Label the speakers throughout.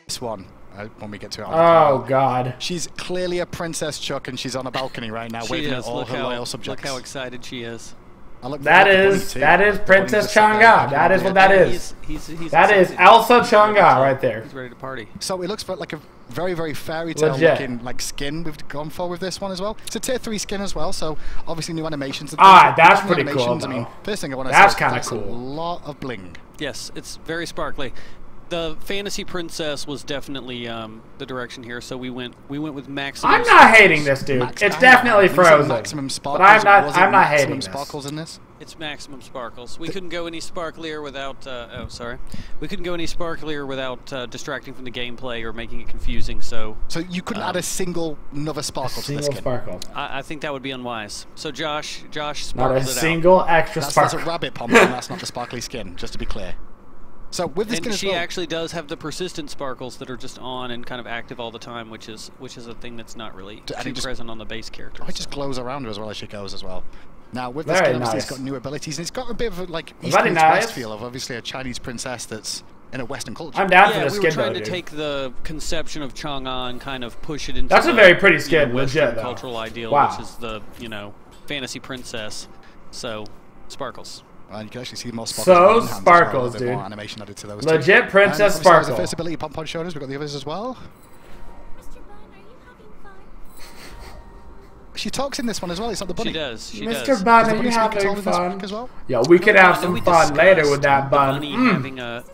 Speaker 1: This one, when we get to it.
Speaker 2: Oh God.
Speaker 1: She's clearly a Princess Chuck, and she's on a balcony right now, waving at all her loyal subjects.
Speaker 3: Look how excited she is.
Speaker 2: That is Princess Chang'e. That is what that is. That is Elsa Chang'e right there.
Speaker 3: He's ready to party.
Speaker 1: So it looks like a very, very fairy tale looking like skin we've gone for with this one as well. It's a tier 3 skin as well, so obviously new animations.
Speaker 2: That's pretty cool.
Speaker 1: I mean, first thing I want to
Speaker 2: say,
Speaker 1: that's cool. A lot of bling.
Speaker 3: Yes, it's very sparkly. The fantasy princess was definitely the direction here, so we went with maximum.
Speaker 2: I'm not hating this, dude. It's definitely Frozen.
Speaker 1: Maximum sparkles.
Speaker 2: But I'm not hating this.
Speaker 1: Sparkles in this.
Speaker 3: It's maximum sparkles. We couldn't go any sparklier without. Oh, sorry. We couldn't go any sparklier without distracting from the gameplay or making it confusing. So
Speaker 1: you couldn't add a single another sparkle to this skin.
Speaker 2: Sparkle.
Speaker 3: I think that would be unwise. So Josh sparkled
Speaker 2: not a
Speaker 3: it
Speaker 2: single
Speaker 3: out.
Speaker 2: extra sparkle.
Speaker 1: That's a rabbit pumpkin. That's not the sparkly skin. Just to be clear. So with this skin as well,
Speaker 3: she actually does have the persistent sparkles that are just on and kind of active all the time, which is a thing that's not really too present on the base character.
Speaker 1: It just glows around her as well as she goes as well. Now with this skin, obviously it's got new abilities, and it's got a bit of a like East meets West feel of obviously a Chinese princess that's in a Western culture.
Speaker 2: I'm down for the skin.
Speaker 3: We were trying to take the conception of Chang'e and kind of push it into
Speaker 2: a very pretty skin,
Speaker 3: Western cultural ideal, which is the fantasy princess. So sparkles.
Speaker 1: And you can actually see more sparkles.
Speaker 2: So sparkles, dude.
Speaker 1: More animation added to those.
Speaker 2: Legit princess sparkle.
Speaker 1: The first ability Pom-Pom showed us. We've got the others as well.
Speaker 4: Mr. Bun, are you having fun?
Speaker 1: She talks in this one as well. It's not the bunny.
Speaker 3: She does.
Speaker 2: Mr. Bun, are you having fun?
Speaker 1: As well?
Speaker 2: Yo, we could have some fun later with that bun.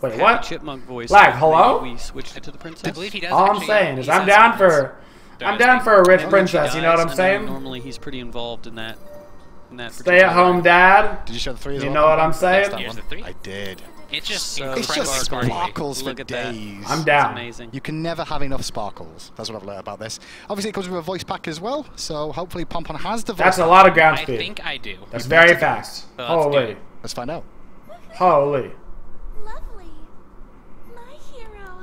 Speaker 2: Wait, what?
Speaker 3: Chipmunk voice.
Speaker 2: Lag, hello?
Speaker 3: We switched it to the princess.
Speaker 5: I believe he does.
Speaker 2: All I'm saying is I'm down for a rich princess. You know what I'm saying?
Speaker 3: Normally he's pretty involved in that.
Speaker 2: Stay-at-home dad.
Speaker 1: Did you show the 3 as well?
Speaker 2: You know what I'm saying?
Speaker 5: Here's the 3.
Speaker 1: I did.
Speaker 5: It's just
Speaker 1: sparkles for days.
Speaker 2: I'm down.
Speaker 3: Amazing.
Speaker 1: You can never have enough sparkles. That's what I've learned about this. Obviously, it comes with a voice pack as well, so hopefully Pom-Pom has the voice.
Speaker 2: That's a lot of ground speed.
Speaker 5: I think I do.
Speaker 2: That's very fast. Holy.
Speaker 1: Let's find out.
Speaker 2: Holy.
Speaker 4: Lovely. My hero.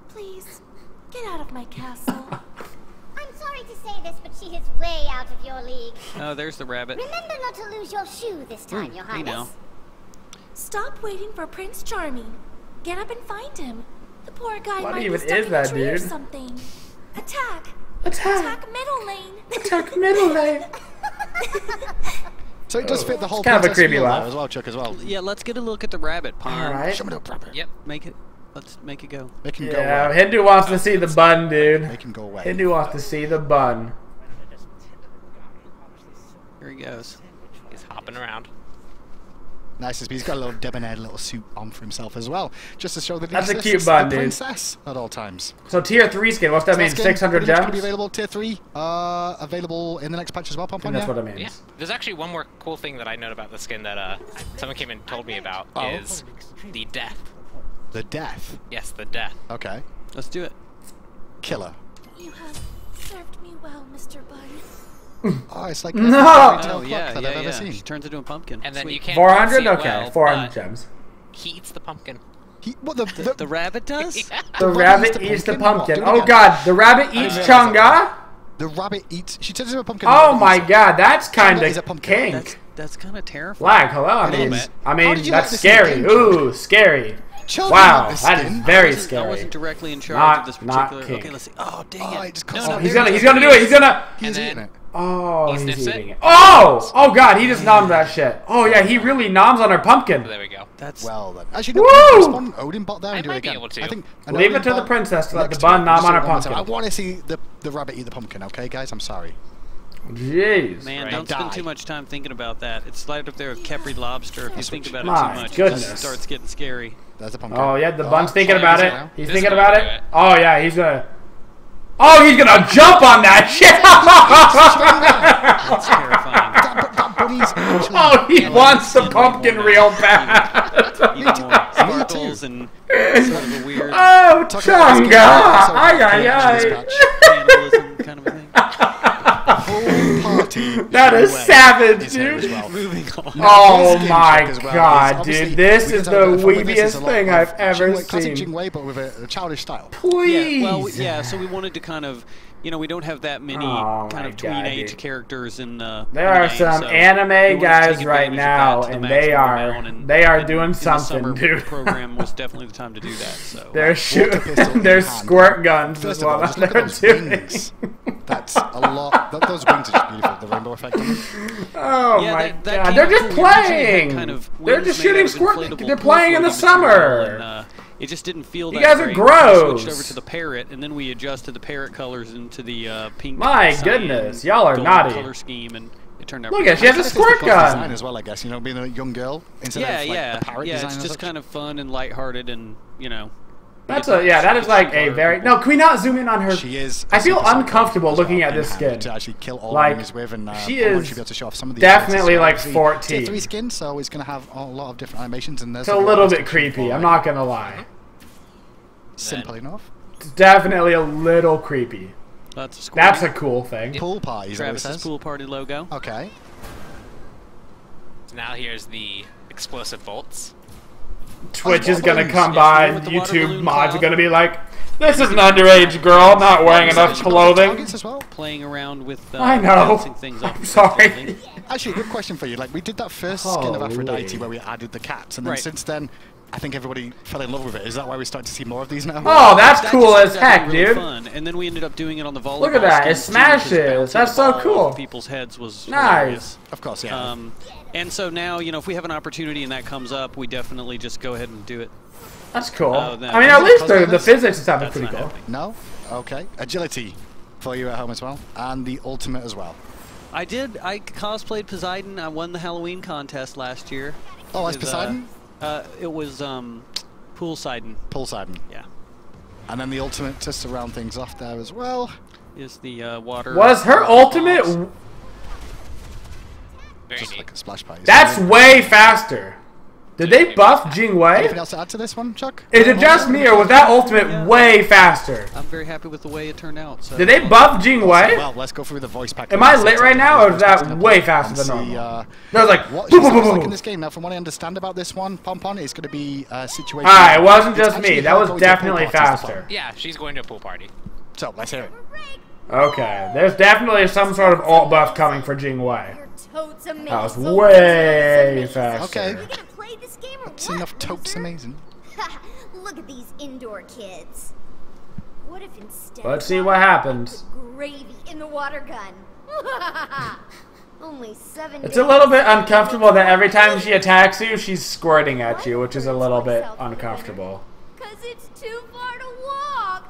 Speaker 4: Please, get out of my castle.
Speaker 6: I'm sorry to say this, but she is way out of your league.
Speaker 3: Oh, there's the rabbit.
Speaker 6: Remember not to lose your shoe this time, Your Highness.
Speaker 3: Know.
Speaker 4: Stop waiting for Prince Charming. Get up and find him. The poor guy
Speaker 2: what
Speaker 4: might
Speaker 2: even
Speaker 4: be stuck
Speaker 2: is
Speaker 4: in
Speaker 2: that,
Speaker 4: a tree
Speaker 2: dude?
Speaker 4: or something. Attack!
Speaker 2: Attack
Speaker 4: middle lane!
Speaker 2: Attack middle lane!
Speaker 1: So it does fit the whole
Speaker 2: kind of a creepy laugh
Speaker 1: as well, Chuck, as well.
Speaker 3: Yeah, let's get a look at the rabbit, Pom.
Speaker 2: Alright.
Speaker 1: Show me the rabbit.
Speaker 3: Yep, let's make it go.
Speaker 1: Make him go
Speaker 2: Yeah,
Speaker 1: away.
Speaker 2: Hindu wants to see the bun, dude.
Speaker 1: Make him go away.
Speaker 2: Hindu wants to see the bun.
Speaker 3: Here he goes.
Speaker 5: He's hopping around.
Speaker 1: Nice as he's got a little debonair little suit on for himself as well, just to show that
Speaker 2: That's
Speaker 1: he's
Speaker 2: a cute bun, dude.
Speaker 1: princess at all times.
Speaker 2: So tier 3 skin, what's that mean? 600 gems?
Speaker 1: Going to be available tier 3, available in the next patch as well, Pom-Pom.
Speaker 2: That's what it means.
Speaker 5: Yeah. There's actually one more cool thing that I know about the skin that someone came and told me about is the death.
Speaker 1: The death?
Speaker 5: Yes, the death.
Speaker 1: Okay.
Speaker 3: Let's do it.
Speaker 1: Killer.
Speaker 4: You have served me well, Mr. Bun.
Speaker 1: Oh, it's like
Speaker 2: No!
Speaker 1: I've ever seen.
Speaker 3: She turns into a pumpkin.
Speaker 5: And then
Speaker 3: Sweet.
Speaker 5: you can't
Speaker 2: 400?
Speaker 5: see it
Speaker 2: Okay,
Speaker 5: well,
Speaker 2: 400 gems.
Speaker 5: He eats the pumpkin.
Speaker 1: What
Speaker 3: The rabbit does?
Speaker 5: Yeah.
Speaker 2: The rabbit eats the pumpkin.
Speaker 1: Do it
Speaker 2: Oh
Speaker 1: again.
Speaker 2: god, the rabbit eats Chang'e?
Speaker 1: The rabbit eats. She turns into a pumpkin.
Speaker 2: Oh my god, that's kind
Speaker 1: Chang'e is a
Speaker 2: of
Speaker 1: pumpkin.
Speaker 2: kink.
Speaker 3: That's kind of terrifying.
Speaker 2: Lag, hello?
Speaker 1: How did you
Speaker 2: that's
Speaker 1: like this
Speaker 2: scary.
Speaker 1: skin?
Speaker 2: Ooh, scary.
Speaker 1: Children
Speaker 2: Wow,
Speaker 1: like this
Speaker 2: that
Speaker 1: skin.
Speaker 2: is very
Speaker 3: I
Speaker 2: scary.
Speaker 3: wasn't directly in charge
Speaker 2: Not-
Speaker 3: of this
Speaker 2: not
Speaker 3: particular.
Speaker 2: kink.
Speaker 3: Okay, let's see. Oh, dang
Speaker 1: Oh,
Speaker 3: it.
Speaker 1: it just costs
Speaker 5: No,
Speaker 1: him.
Speaker 2: He's gonna do it, he's gonna...
Speaker 1: He's
Speaker 5: And
Speaker 1: eating
Speaker 5: then-
Speaker 1: it.
Speaker 2: Oh,
Speaker 5: He
Speaker 2: he's
Speaker 5: sniffs
Speaker 2: eating
Speaker 5: it.
Speaker 2: it. Oh! Oh god, he just noms that shit. Oh yeah, he really noms on our pumpkin.
Speaker 5: There we go.
Speaker 3: That's
Speaker 1: Well then. Actually, no,
Speaker 2: Woo!
Speaker 1: spawn Odin bot there and
Speaker 5: I
Speaker 1: do it
Speaker 5: might be
Speaker 1: again.
Speaker 5: able to.
Speaker 1: I think an
Speaker 2: Leave
Speaker 1: Odin
Speaker 2: it to the
Speaker 1: bot
Speaker 2: princess to let the
Speaker 1: next
Speaker 2: bun
Speaker 1: to it.
Speaker 2: nom
Speaker 1: Just
Speaker 2: on
Speaker 1: do
Speaker 2: her
Speaker 1: it one more time.
Speaker 2: pumpkin.
Speaker 1: I want to see the rabbit eat the pumpkin, okay guys? I'm sorry.
Speaker 2: Jeez.
Speaker 3: Man,
Speaker 5: Right.
Speaker 3: don't spend
Speaker 1: Die.
Speaker 3: too much time thinking about that. It's right up there with Capri lobster. If you think about it
Speaker 2: My
Speaker 3: too much,
Speaker 2: goodness.
Speaker 3: it just starts getting scary.
Speaker 1: There's the pumpkin.
Speaker 2: Oh yeah, the bun's thinking about it. He's
Speaker 5: This
Speaker 2: thinking
Speaker 5: is
Speaker 2: about
Speaker 5: gonna
Speaker 2: it.
Speaker 5: do it.
Speaker 2: Oh yeah, he's gonna... Oh, he's gonna jump on that shit!
Speaker 3: That's terrifying.
Speaker 1: That bunny's actually...
Speaker 2: Oh, he wants the pumpkin real bad.
Speaker 3: Even more sparkles and sort of a weird
Speaker 2: Oh,
Speaker 1: Talk about this
Speaker 2: Chang'e!
Speaker 1: game,
Speaker 2: Ay,
Speaker 1: so-
Speaker 2: ay, ay.
Speaker 3: cannibalism kind of a thing.
Speaker 1: whole party.
Speaker 2: That is
Speaker 1: away
Speaker 2: savage,
Speaker 1: is here as
Speaker 2: dude.
Speaker 1: well.
Speaker 3: Moving on.
Speaker 2: Oh
Speaker 1: This game
Speaker 2: my
Speaker 1: check as well is
Speaker 2: god,
Speaker 1: obviously-
Speaker 2: dude. This
Speaker 1: we can
Speaker 2: is
Speaker 1: tell
Speaker 2: the
Speaker 1: that following this is
Speaker 2: weebiest
Speaker 1: a lot
Speaker 2: thing
Speaker 1: of
Speaker 2: I've ever
Speaker 1: classic
Speaker 2: seen.
Speaker 1: Jingwei, but with a childish style.
Speaker 2: Please.
Speaker 3: Yeah, well, yeah. So we wanted to kind of, you know, we don't have that many kind of tween-age characters in the
Speaker 2: There are some anime guys right now, and they are doing something, dude.
Speaker 3: The program was definitely the time to do that. So
Speaker 2: they're shooting their squirt guns as well.
Speaker 1: That's a lot. Those wings are just beautiful. The rainbow effect.
Speaker 2: Oh my god! They're just playing. They're just shooting squirt. They're playing in the summer.
Speaker 3: It just didn't feel that
Speaker 2: you guys are
Speaker 3: great.
Speaker 2: gross.
Speaker 3: We switched over to the parrot, and then we adjusted the parrot colors into the pink.
Speaker 2: My goodness, y'all are naughty.
Speaker 3: Color scheme, and it turned out.
Speaker 2: Look at she has a squirt gun
Speaker 1: design as well, I guess. You know, being a young girl instead of like the parrot design.
Speaker 3: It's just kind of fun and lighthearted, and you know.
Speaker 2: That's that is like a very no. Can we not zoom in on her?
Speaker 1: She is.
Speaker 2: I feel uncomfortable looking at this skin.
Speaker 1: To actually kill all
Speaker 2: like
Speaker 1: enemies with, and
Speaker 2: she is
Speaker 1: be able to show off some of the
Speaker 2: definitely like 14.
Speaker 1: Tier 3 skin, so it's going to have a lot of different animations, and there's
Speaker 2: it's a little bit creepy. I'm not gonna lie.
Speaker 1: Simple enough.
Speaker 2: It's definitely a little creepy.
Speaker 3: That's
Speaker 2: a cool thing.
Speaker 1: Pool party.
Speaker 3: Travis's pool party logo.
Speaker 1: Okay.
Speaker 5: Now here's the explosive bolts.
Speaker 2: Twitch is gonna come by, and YouTube mods are gonna be like, "This is an underage girl not wearing enough clothing."
Speaker 3: Playing around with
Speaker 2: I know.
Speaker 3: Things up.
Speaker 2: I'm sorry.
Speaker 1: Actually, good question for you. Like we did that first skin of Aphrodite where we added the cats, and then since then, I think everybody fell in love with it. Is that why we started to see more of these now?
Speaker 2: Oh, that's cool as heck,
Speaker 3: really
Speaker 2: dude.
Speaker 3: Fun. And then we ended up doing it on the volleyball.
Speaker 2: Look at that! It smashes. That's so cool.
Speaker 3: People's heads was
Speaker 2: nice.
Speaker 3: Hilarious.
Speaker 1: Of course, yeah.
Speaker 3: And so now, you know, if we have an opportunity and that comes up, we definitely just go ahead and do it.
Speaker 2: That's cool. I mean, at least the physics is something pretty cool.
Speaker 1: No? Okay. Agility for you at home as well, and the ultimate as well.
Speaker 3: I cosplayed Poseidon. I won the Halloween contest last year.
Speaker 1: Oh, as Poseidon?
Speaker 3: It was Poolseidon.
Speaker 1: Poolseidon.
Speaker 3: Yeah.
Speaker 1: And then the ultimate, just to round things off there as well,
Speaker 3: is the water.
Speaker 2: Was her ultimate?
Speaker 1: Just like a splash party.
Speaker 2: That's way faster. Did they buff Jing Wei?
Speaker 1: Anything else to add to this one, Chuck?
Speaker 2: Is it just me, or was that ultimate way faster?
Speaker 3: I'm very happy with the way it turned out. So.
Speaker 2: Did they buff Jing Wei?
Speaker 1: Well, let's go through the voice pack.
Speaker 2: Am I lit right now, or is that way faster than normal? No, it's like
Speaker 1: what she's like in this game. Now, from what I understand about this one, Pompon, it's going to be a situation.
Speaker 2: It wasn't just me. That was definitely faster.
Speaker 5: Yeah, she's going to a pool party.
Speaker 1: So let's hear it.
Speaker 2: Okay, there's definitely some sort of alt buff coming for Jing Wei.
Speaker 6: That
Speaker 2: was way faster.
Speaker 1: Okay.
Speaker 6: We're gonna play this game or
Speaker 1: That's
Speaker 6: what,
Speaker 1: enough totes
Speaker 6: loser?
Speaker 1: amazing.
Speaker 6: Look at these indoor kids. What if instead
Speaker 2: Let's see what happens.
Speaker 6: Gravy in the water gun. Only 7
Speaker 2: It's a little bit uncomfortable that every time she attacks you, she's squirting at you, which is a little bit uncomfortable.
Speaker 6: Cause it's too far to walk.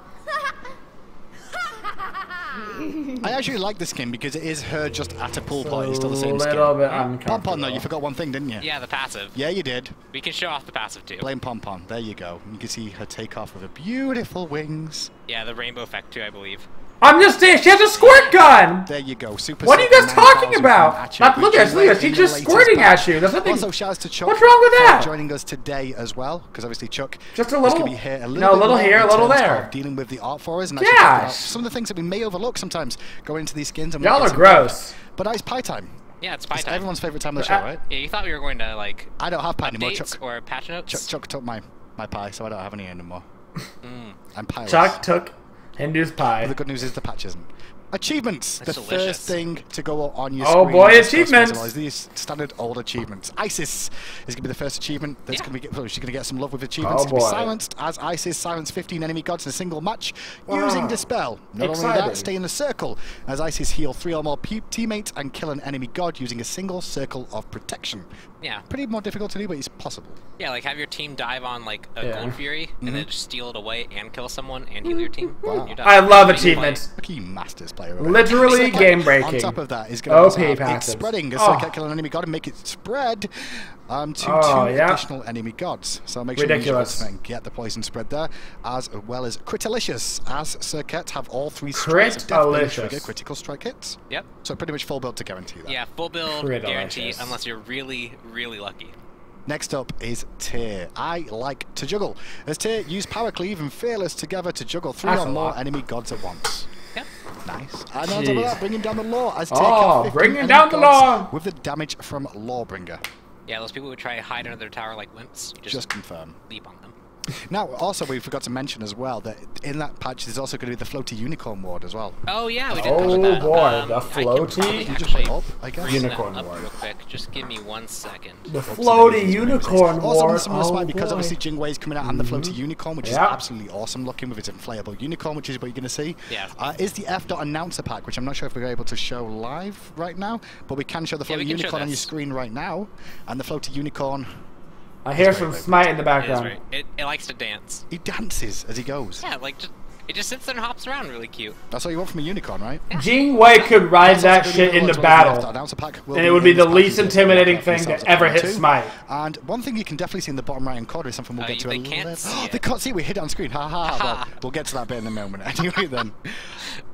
Speaker 1: I actually like the skin because it is her just at a pool party, still the same skin.
Speaker 2: A little bit uncomfortable.
Speaker 1: Pompon, though, you forgot one thing, didn't you?
Speaker 5: Yeah, the passive.
Speaker 1: Yeah, you did.
Speaker 5: We can show off the passive too.
Speaker 1: Blame Pompon. There you go. You can see her take off with her beautiful wings.
Speaker 5: Yeah, the rainbow effect too, I believe.
Speaker 2: I'm just saying, she has a squirt gun!
Speaker 1: There you go. Super.
Speaker 2: What are you guys talking about? Look at her, she's just squirting at you. There's nothing.
Speaker 1: Also, shouts to Chuck.
Speaker 2: What's wrong with that?
Speaker 1: Joining us today as well, because obviously Chuck
Speaker 2: just a little.
Speaker 1: Is be here a little
Speaker 2: no, a little here, a little there.
Speaker 1: Dealing with the art for us, and some of the things that we may overlook sometimes going into these skins.
Speaker 2: Y'all are gross.
Speaker 1: But it's pie time.
Speaker 5: Yeah, it's pie time.
Speaker 1: Everyone's favorite time of the show, right?
Speaker 5: Yeah, you thought we were going to like.
Speaker 1: I don't have pie anymore, Chuck.
Speaker 5: Or patch notes.
Speaker 1: Chuck took my pie, so I don't have any anymore. I'm pieless.
Speaker 2: Chuck took Hindu's pie.
Speaker 1: But the good news is the patch isn't. Achievements.
Speaker 5: That's
Speaker 1: the
Speaker 5: delicious.
Speaker 1: first thing to go on your screen.
Speaker 2: Oh boy, achievements!
Speaker 1: Is these standard old achievements. Isis is going to be the first achievement that's going to be she's going to get some love with achievements.
Speaker 2: Oh
Speaker 1: to be silenced as Isis silenced 15 enemy gods in a single match using Dispel. Not only that, stay in the circle as Isis heal 3 or more teammates and kill an enemy god using a single circle of protection.
Speaker 5: Yeah.
Speaker 1: Pretty more difficult to do, but it's possible.
Speaker 5: Yeah, like have your team dive on like a Gold Fury and then just steal it away and kill someone and heal your team.
Speaker 1: Wow.
Speaker 2: I love achievements.
Speaker 1: Key masters player.
Speaker 2: Literally game breaking.
Speaker 1: On top of that is going to
Speaker 2: have
Speaker 1: spreading as Circuit kill an enemy god and make it spread to 2 additional enemy gods. So make sure you use and get the poison spread there, as well as Critalicious, as Circuit have all 3 strikes of death trigger critical strike hits.
Speaker 5: Yep.
Speaker 1: So pretty much full build to guarantee that.
Speaker 5: Yeah, full build guarantee unless you're really, really lucky.
Speaker 1: Next up is Tyr. I like to juggle. As Tyr, use Power Cleave and Fearless together to juggle 3 or more enemy gods at once.
Speaker 5: Yep.
Speaker 1: Nice. And on top of that, bringing down the law as Tyr
Speaker 2: bringing down the law
Speaker 1: with the damage from Lawbringer.
Speaker 5: Yeah, those people who try to hide under their tower like wimps. You just
Speaker 1: confirm.
Speaker 5: leap on them.
Speaker 1: Now, also, we forgot to mention as well that in that patch, there's also going to be the floaty unicorn ward as well.
Speaker 5: Oh, yeah, we did cover that.
Speaker 2: Oh, boy, the floaty unicorn ward.
Speaker 5: Real quick. Just give me 1 second.
Speaker 2: The floaty unicorn ward.
Speaker 1: Also, some Smite because obviously Jingwei's coming out and the floaty unicorn, which is absolutely awesome looking with its inflatable unicorn, which is what you're going to see.
Speaker 5: Yeah.
Speaker 1: Is the F. Announcer pack, which I'm not sure if we're able to show live right now, but we can show the floaty unicorn on your screen right now, and the floaty unicorn.
Speaker 2: I hear some Smite in the background.
Speaker 5: It likes to dance.
Speaker 1: He dances as he goes.
Speaker 5: Yeah, like it just sits there and hops around really cute.
Speaker 1: That's what you want from a unicorn, right?
Speaker 2: Yeah. Jingwei could ride that shit into battle, and it would be the least intimidating thing to ever hit Smite.
Speaker 1: And one thing you can definitely see in the bottom right-hand corner is something we'll get to
Speaker 5: they can't see it.
Speaker 1: They can't see it. We hit it on screen. Ha ha. Well, we'll get to that bit in a moment. Anyway, then.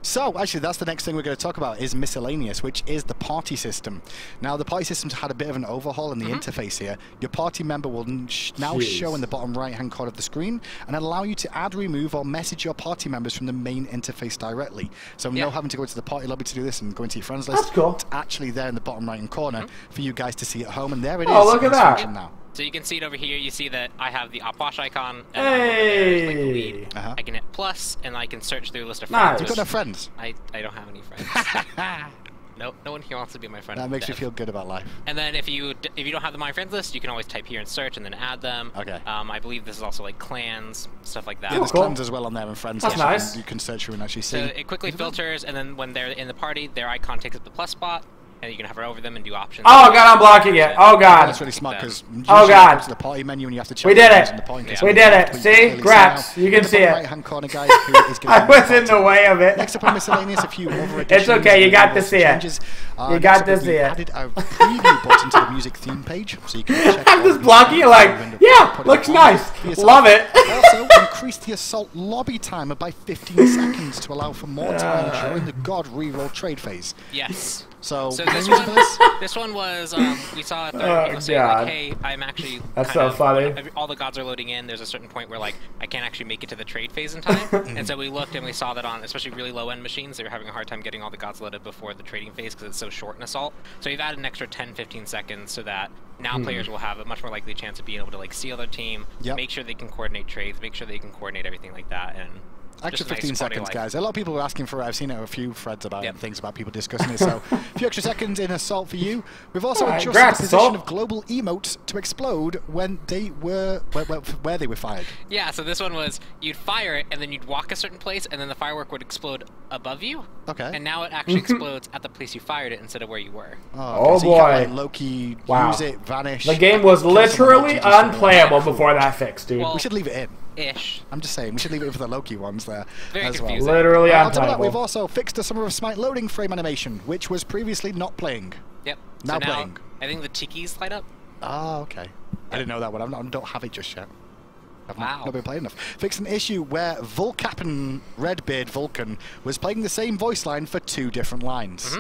Speaker 1: So, actually, that's the next thing we're going to talk about is miscellaneous, which is the party system. Now, the party system's had a bit of an overhaul in the interface here. Your party member will now show in the bottom right-hand corner of the screen and allow you to add, remove, or message your party members from the main interface directly. So, no having to go into the party lobby to do this and go into your friends list.
Speaker 2: That's cool.
Speaker 1: It's actually there in the bottom right-hand corner for you guys to see at home, and there it is.
Speaker 2: Oh, look at that.
Speaker 1: Now.
Speaker 5: So you can see it over here. You see that I have the Opwash icon. And
Speaker 2: hey!
Speaker 5: like the lead. I can hit plus, and I can search through a list of friends.
Speaker 1: You've got no friends.
Speaker 5: I don't have any friends. Nope, no one here wants to be my friend.
Speaker 1: That makes you feel good about life.
Speaker 5: And then if you don't have the My Friends list, you can always type here and search and then add them.
Speaker 1: Okay.
Speaker 5: I believe this is also like clans, stuff like that.
Speaker 1: Yeah, there's clans as well on there and friends.
Speaker 2: That's nice.
Speaker 1: You can search through and actually see.
Speaker 5: So it quickly filters, and then when they're in the party, their icon takes up the plus spot. And you can hover over them and do options.
Speaker 2: Oh god, I'm blocking it. Oh god.
Speaker 1: That's really smart because
Speaker 2: oh god,
Speaker 1: to the party menu and you have to check.
Speaker 2: We did it. We did it. See, Graps. You can see it.
Speaker 1: Right-hand corner, guys. I
Speaker 2: was in the way of it.
Speaker 1: Next up on miscellaneous, a few other
Speaker 2: it's okay. You got to see it. You got to see it.
Speaker 1: Added a preview button to the music theme page, so you can check.
Speaker 2: I'm just blocking it. Like, yeah, looks nice. Love it.
Speaker 1: Also, increase the assault lobby timer by 15 seconds to allow for more time during the God reroll trade phase.
Speaker 5: Yes.
Speaker 1: So
Speaker 5: this one was, we saw a third people saying, like, hey, I'm actually
Speaker 2: That's so funny.
Speaker 5: All the gods are loading in. There's a certain point where, like, I can't actually make it to the trade phase in time. And so we looked and we saw that on, especially really low-end machines, they were having a hard time getting all the gods loaded before the trading phase because it's so short in Assault. So we've added an extra 10-15 seconds so that now players will have a much more likely chance of being able to, like, see other team, make sure they can coordinate trades, make sure they can coordinate everything like that, and
Speaker 1: extra 15 seconds, guys. A lot of people were asking for it. I've seen a few threads about it and things about people discussing it. So a few extra seconds in Assault for you. We've also adjusted the position of global emotes to explode when they were where they were fired.
Speaker 5: Yeah, so this one was you'd fire it and then you'd walk a certain place and then the firework would explode above you.
Speaker 1: Okay.
Speaker 5: And now it actually explodes at the place you fired it instead of where you were.
Speaker 1: Oh, so
Speaker 2: boy.
Speaker 1: You got, like, Loki, use it, vanish.
Speaker 2: The game was literally unplayable before that fix, dude.
Speaker 5: Well,
Speaker 1: we should leave it in.
Speaker 5: Ish.
Speaker 1: I'm just saying, we should leave it in for the Loki ones there.
Speaker 5: Very
Speaker 1: as
Speaker 5: confusing.
Speaker 1: well.
Speaker 2: Literally
Speaker 1: on top of that,
Speaker 2: unplayable.
Speaker 1: we've also fixed the Summer of Smite loading frame animation, which was previously not playing.
Speaker 5: Yep.
Speaker 1: Now,
Speaker 5: so
Speaker 1: playing.
Speaker 5: I think the tikis light up.
Speaker 1: Oh, okay. I didn't know that one. I don't have it just yet. I've not been playing enough. Fixed an issue where Volcapin Redbeard Vulcan was playing the same voice line for 2 different lines.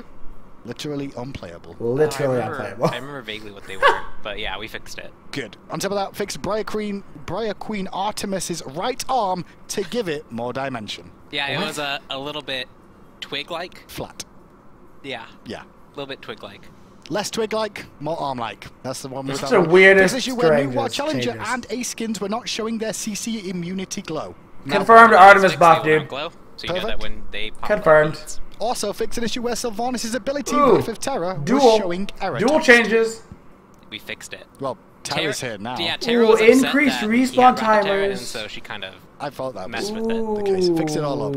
Speaker 1: Literally unplayable.
Speaker 2: Literally unplayable.
Speaker 5: I remember vaguely what they were, but yeah, we fixed it.
Speaker 1: Good. On top of that, fixed Briar Queen Artemis's right arm to give it more dimension.
Speaker 5: Yeah, it was a little bit twig-like.
Speaker 1: Flat.
Speaker 5: Yeah.
Speaker 1: Yeah.
Speaker 5: A little bit twig-like.
Speaker 1: Less twig-like, more arm-like. That's the one with
Speaker 2: that. That's the weirdest
Speaker 1: issue where New War Challenger and Ace skins were not showing their CC immunity glow.
Speaker 2: Confirmed Artemis buff, dude.
Speaker 5: Glow, so you know that when they pop
Speaker 2: confirmed.
Speaker 1: Also fixed an issue where Sylvanas' ability, Whiff of Terror, was showing error.
Speaker 2: Dual changes.
Speaker 5: We fixed it.
Speaker 1: Well, Terra's here now.
Speaker 5: Yeah, Terra was upset
Speaker 2: increased
Speaker 5: that
Speaker 2: respawn
Speaker 5: Terra,
Speaker 2: timers.
Speaker 5: and so she kind of
Speaker 1: I thought that
Speaker 5: messed
Speaker 1: was
Speaker 5: with it.
Speaker 1: the case. Fix it all up.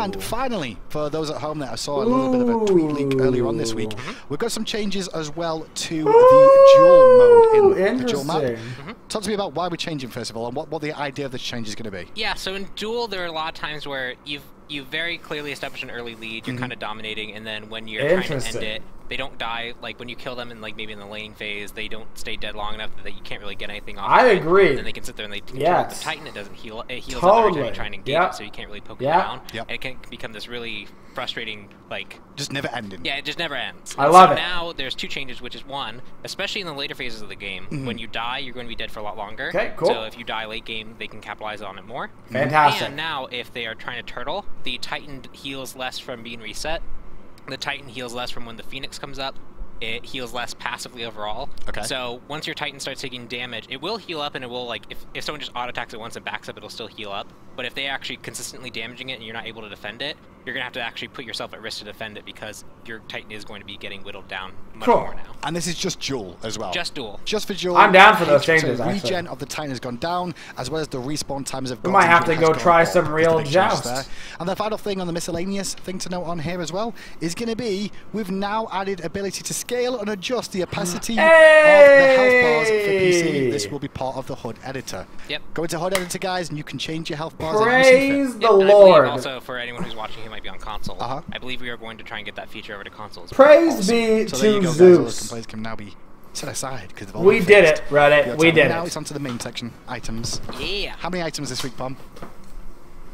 Speaker 1: And finally, for those at home that I saw a little bit of a tweet leak earlier on this week, we've got some changes as well to the duel mode in the duel map. Talk to me about why we're changing, first of all, and what the idea of this change is going to be.
Speaker 5: Yeah, so in duel, there are a lot of times where you very clearly establish an early lead, you're kind of dominating, and then when you're trying to end it, they don't die. Like, when you kill them in, like, maybe in the laning phase, they don't stay dead long enough that you can't really get anything off.
Speaker 2: I agree.
Speaker 5: And then they can sit there and they can kill the Titan. It doesn't heal. It heals
Speaker 2: totally.
Speaker 5: every time you try and engage it, so you can't really poke it down.
Speaker 1: Yep.
Speaker 5: And it can become this really frustrating, like...
Speaker 1: just never ending.
Speaker 5: Yeah, it just never ends.
Speaker 2: I love it.
Speaker 5: Now, there's 2 changes, which is one, especially in the later phases of the game, when you die, you're going to be dead for a lot longer.
Speaker 2: Okay, cool.
Speaker 5: So if you die late game, they can capitalize on it more.
Speaker 2: Fantastic.
Speaker 5: And now, if they are trying to turtle, the Titan heals less from being reset. The Titan heals less from when the Phoenix comes up. it heals less passively overall.
Speaker 1: Okay.
Speaker 5: So once your Titan starts taking damage, it will heal up, and it will, like, if someone just auto-attacks it once and backs up, it'll still heal up. But if they actually consistently damaging it and you're not able to defend it, you're going to have to actually put yourself at risk to defend it because your Titan is going to be getting whittled down much more now.
Speaker 1: And this is just duel as well.
Speaker 5: Just duel.
Speaker 1: Just for duel.
Speaker 2: I'm down for those changes,
Speaker 1: so
Speaker 2: actually.
Speaker 1: Regen of the Titan has gone down, as well as the respawn times have gone
Speaker 2: We might have to go try some real joust.
Speaker 1: And the final thing on the miscellaneous thing to note on here as well is going to be, we've now added ability to scale and adjust the opacity of the health bars for PC. This will be part of the HUD editor.
Speaker 5: Yep.
Speaker 1: Go into HUD editor, guys, and you can change your health bars.
Speaker 2: Praise the Lord.
Speaker 5: Also, for anyone who's watching who might be on console, I believe we are going to try and get that feature over to consoles.
Speaker 2: Praise be
Speaker 1: so there you
Speaker 2: to
Speaker 1: go,
Speaker 2: Zeus.
Speaker 1: guys. All those complaints can now be set aside because
Speaker 2: we did it, Reddit. We did it.
Speaker 1: Now it's onto the main section. Items.
Speaker 5: Yeah.
Speaker 1: How many items this week, Pom?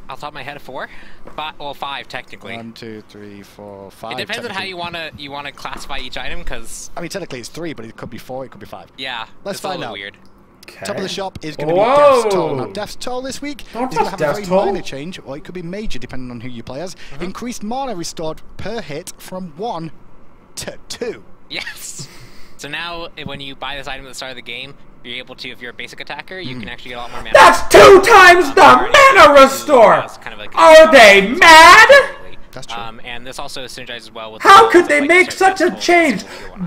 Speaker 5: Off the top of my head, 4. Well, 5 technically.
Speaker 1: 1, 2, 3, 4, 5.
Speaker 5: It depends on how you wanna classify each item, because
Speaker 1: I mean, technically it's 3, but it could be 4, it could be 5.
Speaker 5: Yeah.
Speaker 1: Let's find out.
Speaker 5: Weird.
Speaker 1: Okay. Top of the shop is going to be Death's Toll. Now, Death's Toll this week is going to have a very minor change, or it could be major depending on who you play as. Increased mana restored per hit from 1 to 2.
Speaker 5: Yes. So now, when you buy this item at the start of the game, you're able to, if you're a basic attacker, you can actually get a lot more mana.
Speaker 2: That's 2 times the mana restore!
Speaker 5: Kind of like
Speaker 2: Are they mad?
Speaker 1: That's true.
Speaker 5: And this also synergizes well with...
Speaker 2: How could they make such a change?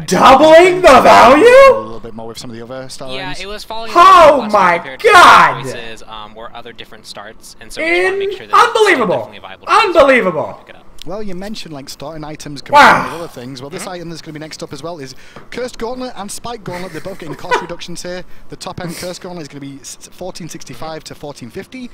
Speaker 2: Doubling the value?
Speaker 1: A little bit more with some of the other star
Speaker 5: Yeah,
Speaker 1: rings.
Speaker 5: it was following...
Speaker 2: Oh my god!
Speaker 5: Choices, or other different starts, and so we just want to make sure that
Speaker 2: unbelievable! Unbelievable!
Speaker 1: Well, you mentioned like starting items compared with other things. Well, this item that's going to be next up as well is Cursed Gauntlet and Spike Gauntlet. They're both getting cost reductions here. The top end Cursed Gauntlet is going to be 1465 to 1450,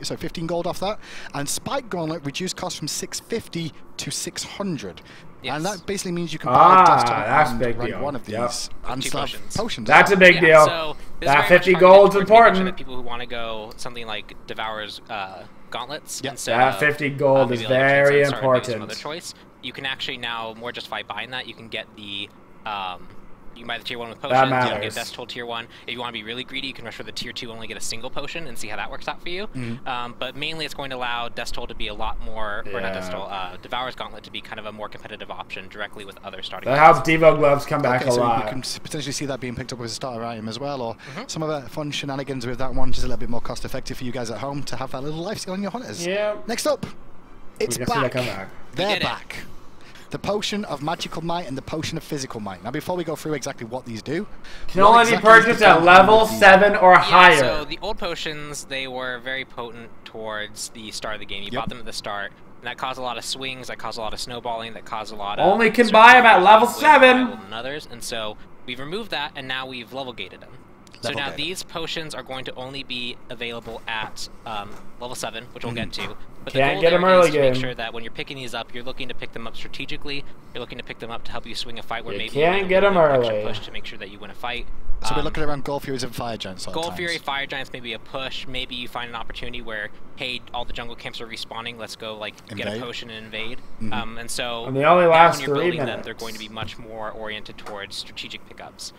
Speaker 1: so 15 gold off that. And Spike Gauntlet reduced cost from 650 to 600. Yes. And that basically means you can buy
Speaker 2: that's big deal.
Speaker 1: One of these and potions.
Speaker 2: That's a big deal.
Speaker 5: So
Speaker 2: that 50 gold's important.
Speaker 5: People who want to go something like Devourer's gauntlets.
Speaker 1: Yep.
Speaker 2: That 50 gold is very important.
Speaker 5: Other choice. You can actually now more justify buying that. You can get the you can buy the tier 1 with potions. You can get Death's Toll tier 1. If you want to be really greedy, you can rush for the tier 2, only get a single potion, and see how that works out for you. But mainly, it's going to allow Death's Toll to be a lot more, or not Death's Toll, Devourer's Gauntlet to be kind of a more competitive option directly with other starting.
Speaker 2: That helps Devo Gloves come back a lot.
Speaker 1: So you can potentially see that being picked up as a starter item as well, or some other fun shenanigans with that one, just a little bit more cost effective for you guys at home to have that little lifesteal on your hunters.
Speaker 2: Yeah.
Speaker 1: Next up, it's back. They're back. The Potion of Magical Might and the Potion of Physical Might. Now, before we go through exactly what these do...
Speaker 2: Can only be purchased at level 7 or higher.
Speaker 5: So the old potions, they were very potent towards the start of the game. You bought them at the start, and that caused a lot of swings, that caused a lot of snowballing, that caused a lot of...
Speaker 2: Only can buy them at level 7!
Speaker 5: And others, and so we've removed that, and now we've level gated them. So now these potions are going to only be available at level 7, which we'll get to. But
Speaker 2: Can't get them early
Speaker 5: game. Make sure that when you're picking these up, you're looking to pick them up strategically. You're looking to pick them up to help you swing a fight where maybe you
Speaker 2: can't get them early.
Speaker 5: Push to make sure that you win a fight.
Speaker 1: So we're looking around Gold Furies and Fire Giants.
Speaker 5: Gold Fury, Fire Giants, maybe a push. Maybe you find an opportunity where, hey, all the jungle camps are respawning. Let's go get a potion and invade. And so
Speaker 2: and they only last
Speaker 5: when you're
Speaker 2: 3
Speaker 5: building
Speaker 2: minutes.
Speaker 5: them, they're going to be much more oriented towards strategic pickups.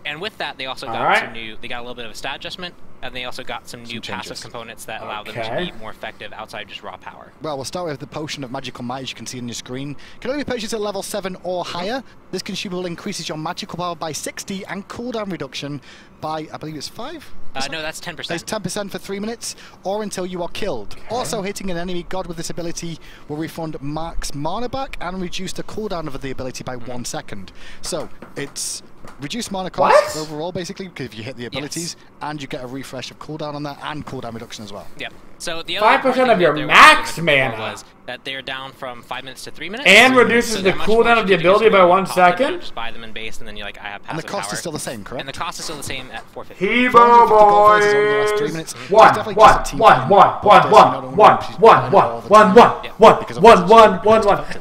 Speaker 5: And with that, they also got some new. They got a little bit of a stat adjustment, and they also got some new passive components that allow them to be more effective outside of just raw power.
Speaker 1: Well, we'll start with the Potion of Magical Might, as you can see on your screen. Can only be purchased at level 7 or higher. This consumable increases your magical power by 60 and cooldown reduction by, I believe it's 5?
Speaker 5: No, that's 10%.
Speaker 1: That's 10% for 3 minutes, or until you are killed. Also, hitting an enemy god with this ability will refund max mana back and reduce the cooldown of the ability by 1 second. So, it's reduced mana cost overall, basically, because if you hit the abilities, and you get a refresh of cooldown on that, and cooldown reduction as well.
Speaker 5: Yep. So the other
Speaker 2: 5% of your max mana
Speaker 5: was that they're down from 5 minutes to 3 minutes,
Speaker 2: and reduces the cooldown of the ability by 1 second.
Speaker 5: Just buy them in base, and then you're like, I have passive
Speaker 1: And the cost
Speaker 5: power.
Speaker 1: is still the same, correct?
Speaker 5: And the cost is still the same at 450.
Speaker 2: Hebo boys!
Speaker 1: 3 minutes.
Speaker 2: 1.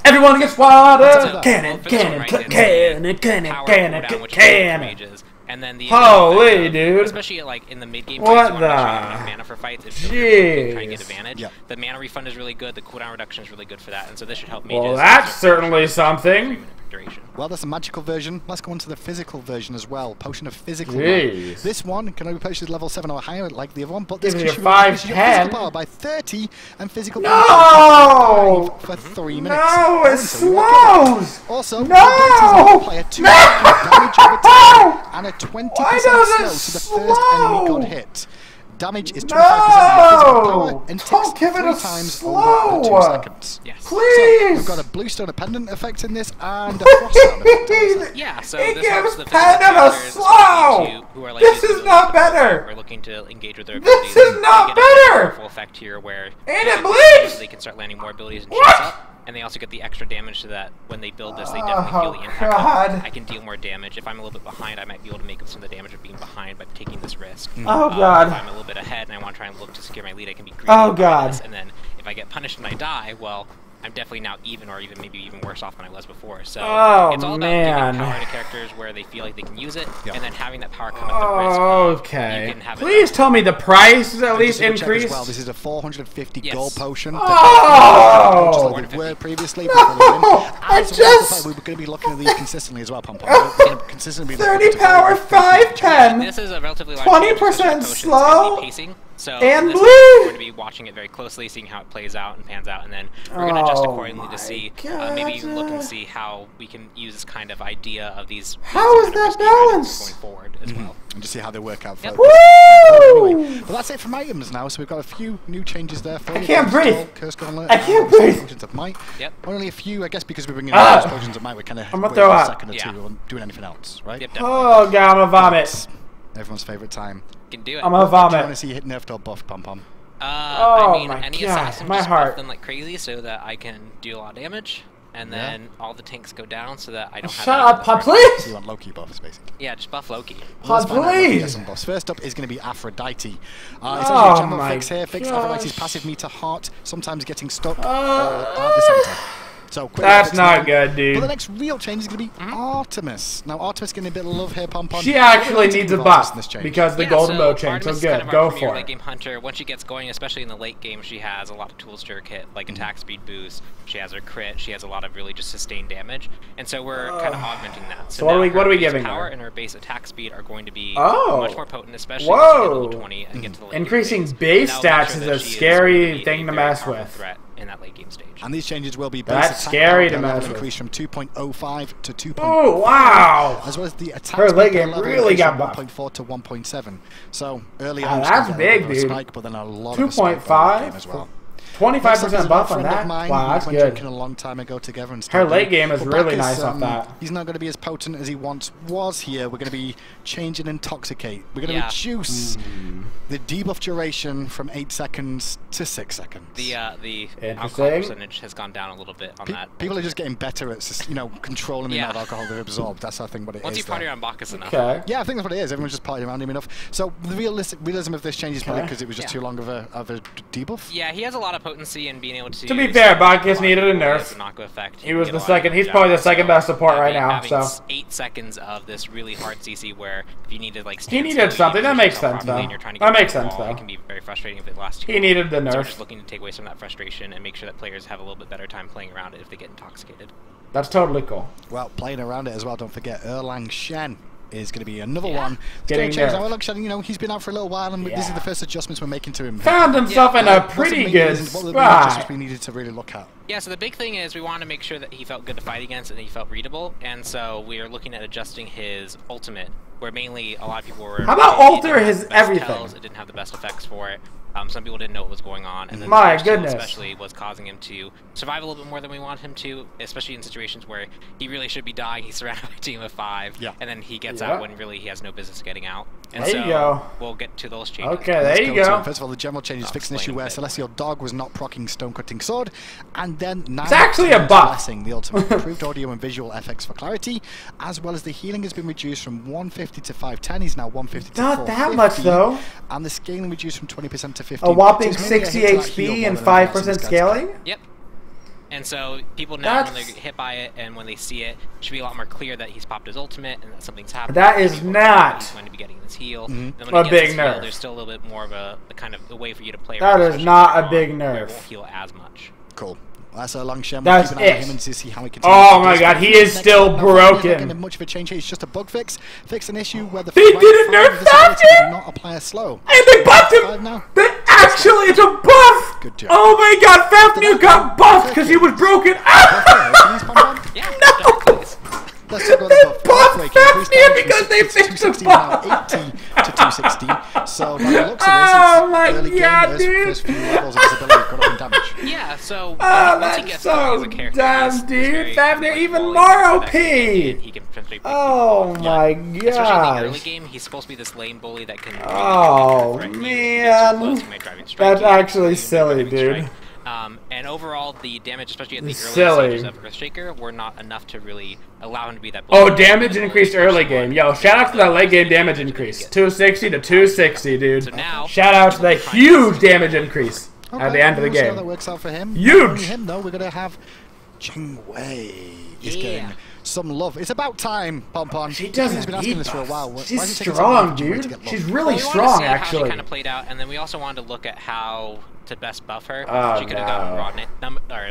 Speaker 2: Everyone gets water! Cannon!
Speaker 5: And then the
Speaker 2: holy dude!
Speaker 5: Especially like in the mid game,
Speaker 2: what the?
Speaker 5: Mana for fights, if you're trying to get advantage. The mana refund is really good. The cooldown reduction is really good for that, and so this should help me.
Speaker 2: Well, that's certainly something.
Speaker 1: Well, that's a magical version. Let's go on to the physical version as well. Potion of physical power. This one can only be purchased at level 7 or higher, like the other one, but this can increase your physical power by 30 and physical power for 3 minutes.
Speaker 2: No, it slows!
Speaker 1: Also, multiply a 2 damage over time and a 20% slow to the first enemy god hit. Damage is 25% of your physical power and ticks 3 times over 2 seconds.
Speaker 2: Yes. Please!
Speaker 1: So we've got a bluestone appendant effect in this and a frost sound effect.
Speaker 5: Yeah, so
Speaker 2: it
Speaker 5: this
Speaker 2: gives
Speaker 5: the
Speaker 2: Pendant a slow! This is not better!
Speaker 5: We're looking to engage with their abilities.
Speaker 2: This is not better!
Speaker 5: Full effect here where
Speaker 2: and it bleeds!
Speaker 5: They can start landing more abilities and shots up. And they also get the extra damage so that when they build this, they definitely feel the impact. I can deal more damage. If I'm a little bit behind, I might be able to make up some of the damage of being behind by taking this risk.
Speaker 2: Oh god.
Speaker 5: If I'm a little bit ahead and I want to try and look to secure my lead, I can be greedy.
Speaker 2: Oh god.
Speaker 5: And then if I get punished and I die, well, I'm definitely now even, or even maybe even worse off than I was before. So it's all about giving power to characters where they feel like they can use it, and then having that power come at the risk.
Speaker 2: Okay. You can have Please tell me the price is at least increased.
Speaker 1: Well, this is a 450 gold potion.
Speaker 2: Oh!
Speaker 1: Like we were previously.
Speaker 2: No! I just.
Speaker 1: We were going to be looking at these consistently as well, Pom Pom. Consistently.
Speaker 2: 30 power, 510.
Speaker 5: This is a relatively large
Speaker 2: 20% slow.
Speaker 5: Pacing. So
Speaker 2: and
Speaker 5: this we're going to be watching it very closely, seeing how it plays out and pans out, and then we're going to adjust accordingly to see, maybe even look and see how we can use this kind of idea of these.
Speaker 2: How is that balanced?
Speaker 5: Going forward as well.
Speaker 1: And just see how they work out.
Speaker 2: Yep. Woo!
Speaker 1: Anyway, but that's it from items now. So we've got a few new changes there.
Speaker 2: I can't breathe.
Speaker 1: Curse Gauntlet,
Speaker 2: I can't breathe.
Speaker 1: Potions of Might.
Speaker 5: Yep.
Speaker 1: Only a few, I guess, because we're bringing in those Potions of Might. We're kind of
Speaker 2: I'm gonna throw
Speaker 1: a
Speaker 2: up.
Speaker 1: second or two on doing anything else, right?
Speaker 5: Yep,
Speaker 2: oh god, I'm gonna vomit.
Speaker 1: Everyone's favorite time.
Speaker 5: Can do it.
Speaker 2: I'm gonna vomit.
Speaker 1: I want to see you hit nerfed or buffed, Pom Pom.
Speaker 5: I mean, any
Speaker 2: god,
Speaker 5: assassin
Speaker 2: my
Speaker 5: just
Speaker 2: heart.
Speaker 5: buff them like crazy so that I can do a lot of damage, and then all the tanks go down so that I don't have.
Speaker 2: Shut up, Pop, please.
Speaker 1: So you want Loki buffs, basically.
Speaker 5: Yeah, just buff Loki.
Speaker 2: Pop, please.
Speaker 1: Some buffs. First up is going to be Aphrodite. It's actually a general fix here. Fix Aphrodite's passive meter heart, sometimes getting stuck or at the center. So
Speaker 2: that's not good, dude.
Speaker 1: But the next real change is going to be Artemis. Now, Artemis getting a bit of love here, Pom Pom.
Speaker 2: She actually needs a buff because the golden bow chain. So good, go for it.
Speaker 5: Late game hunter. Once she gets going, especially in the late game, she has a lot of tools to her kit, like attack speed boost. She has her crit. She has a lot of really just sustained damage, and so we're kind of augmenting that.
Speaker 2: So what are we giving
Speaker 5: her? Power
Speaker 2: her?
Speaker 5: and her base attack speed are going to be much more potent, especially when she gets level 20 and get to the late
Speaker 2: increasing
Speaker 5: game
Speaker 2: base stats is a scary thing to mess with.
Speaker 5: Threat in that late game stage.
Speaker 1: And these changes will be base
Speaker 2: that's
Speaker 1: attack
Speaker 2: scary to mess with.
Speaker 1: Increase from 2.05 to 2.5.
Speaker 2: Oh wow!
Speaker 1: As well as the attack
Speaker 2: her late game really got buffed.
Speaker 1: 1.4 to 1.7. So early on,
Speaker 2: that's big, dude.
Speaker 1: Spike, but then a lot
Speaker 2: 2.5
Speaker 1: as well.
Speaker 2: 25% buff on that. Wow, that's good.
Speaker 1: A long time ago together and
Speaker 2: her late game is really nice off that.
Speaker 1: He's not going to be as potent as he once was here. We're going to be changing Intoxicate. We're going to reduce the debuff duration from 8 seconds to 6 seconds.
Speaker 5: The alcohol percentage has gone down a little bit on that.
Speaker 1: People are just getting better at controlling the amount of alcohol they've absorbed. That's I think what it is.
Speaker 5: Once you party around Bacchus enough.
Speaker 2: Okay.
Speaker 1: Yeah, I think that's what it is. Everyone's just partying around him enough. So the realism of this change is probably because it was just too long of a debuff.
Speaker 5: Yeah, he has a lot of potency and being able
Speaker 2: to be fair, Bacchus needed a nerf. He was the second. He's probably the second best support right now. So
Speaker 5: 8 seconds of this really hard CC where if you needed like
Speaker 2: he needed something. That makes sense though. That makes sense though.
Speaker 5: It can be very frustrating if it lasts too long.
Speaker 2: He needed the nerf.
Speaker 5: So we're just looking to take away some of that frustration and make sure that players have a little bit better time playing around it if they get intoxicated.
Speaker 2: That's totally cool.
Speaker 1: Well, playing around it as well. Don't forget Erlang Shen is going to be another one.
Speaker 2: Getting there.
Speaker 1: Erlang Shen, he's been out for a little while, and this is the first adjustments we're making to him.
Speaker 2: Found himself in a pretty good spot.
Speaker 1: We needed to really look at.
Speaker 5: Yeah, so the big thing is we wanted to make sure that he felt good to fight against and he felt readable, and so we are looking at adjusting his ultimate, where mainly a lot of people were.
Speaker 2: How about alter his everything?
Speaker 5: It didn't have the best effects for it. Some people didn't know what was going on, and then
Speaker 2: my
Speaker 5: the
Speaker 2: goodness,
Speaker 5: especially was causing him to survive a little bit more than we want him to, especially in situations where he really should be dying. He's surrounded by a team of 5, and then he gets out when really he has no business getting out. And
Speaker 2: there you go.
Speaker 5: We'll get to those changes.
Speaker 2: Okay, there you go.
Speaker 1: First of all, the general changes fix an issue where Celestial Dog was not proccing Stone-Cutting Sword, and then
Speaker 2: it's actually a buff.
Speaker 1: The ultimate improved audio and visual effects for clarity, as well as the healing has been reduced from 150 to 510. He's now 150 to 450.
Speaker 2: Not that much though.
Speaker 1: And the scaling reduced from 20% to 15%.
Speaker 2: A whopping 60 HP and 5% scaling?
Speaker 5: Yep. And so people now, when they get hit by it and when they see it, it should be a lot more clear that he's popped his ultimate and that something's happening.
Speaker 2: That is not
Speaker 5: he's going to be getting his heal.
Speaker 2: a big nerf.
Speaker 5: There's still a little bit more of a kind of a way for you to play.
Speaker 2: That is not a big nerf.
Speaker 5: It won't heal as much.
Speaker 1: Cool. That's a long shame.
Speaker 2: That's
Speaker 1: keep an eye on
Speaker 2: it.
Speaker 1: him and see how he continues.
Speaker 2: Oh my god, he is still broken.
Speaker 1: Much of a change here. It's just a bug fix. Fix an issue where the
Speaker 2: They didn't nerf that,
Speaker 1: not apply a slow.
Speaker 2: And they buffed him. Actually, it's a buff.
Speaker 1: Good job.
Speaker 2: Oh my god, Fafnir got buffed because he was broken.
Speaker 5: Yeah.
Speaker 2: No.
Speaker 1: Let's talk about
Speaker 2: They
Speaker 1: the
Speaker 2: buffed Fafnir because they fixed the buff.
Speaker 1: 80 to 216. So by the looks of
Speaker 2: Oh
Speaker 1: this,
Speaker 2: my
Speaker 1: it's early
Speaker 2: god,
Speaker 1: game.
Speaker 2: dude.
Speaker 1: First few levels of his ability got up in damage.
Speaker 5: Yeah, so
Speaker 2: Oh,
Speaker 5: once he
Speaker 2: that's
Speaker 5: gets going as
Speaker 2: so
Speaker 5: a character,
Speaker 2: dumb,
Speaker 5: he's
Speaker 2: dude.
Speaker 5: very
Speaker 2: Fafnir
Speaker 5: like,
Speaker 2: even
Speaker 5: quality
Speaker 2: more
Speaker 5: that
Speaker 2: OP.
Speaker 5: he can potentially pick
Speaker 2: Oh
Speaker 5: people
Speaker 2: my
Speaker 5: off. Especially in the early
Speaker 2: gosh.
Speaker 5: game, he's supposed to be this lane bully that can.
Speaker 2: Oh man, that's actually silly, dude.
Speaker 5: And overall, the damage, especially at the early
Speaker 2: Silly.
Speaker 5: stages of Earthshaker, were not enough to really allow him to be that.
Speaker 2: Oh, damage increased early game. Yo, shout out to that late game damage increase. 260 to 260, dude.
Speaker 5: So now,
Speaker 2: shout out to the huge damage increase at the end of the
Speaker 1: we'll see how
Speaker 2: game.
Speaker 1: that works out for him.
Speaker 2: Huge.
Speaker 1: Only him though. We're gonna have Jingwei. He's getting some love. It's about time, Pompon.
Speaker 2: She doesn't
Speaker 1: He's been asking
Speaker 2: need
Speaker 1: this for a while. Why
Speaker 2: She's
Speaker 1: is it taking so long
Speaker 2: strong,
Speaker 1: for Jingwei to
Speaker 2: dude.
Speaker 1: get love?
Speaker 2: She's really
Speaker 5: we
Speaker 2: strong,
Speaker 5: wanted to see
Speaker 2: actually.
Speaker 5: how she kind of played out, and then we also wanted to look at how to best buff her.
Speaker 2: Oh,
Speaker 5: She could have gotten raw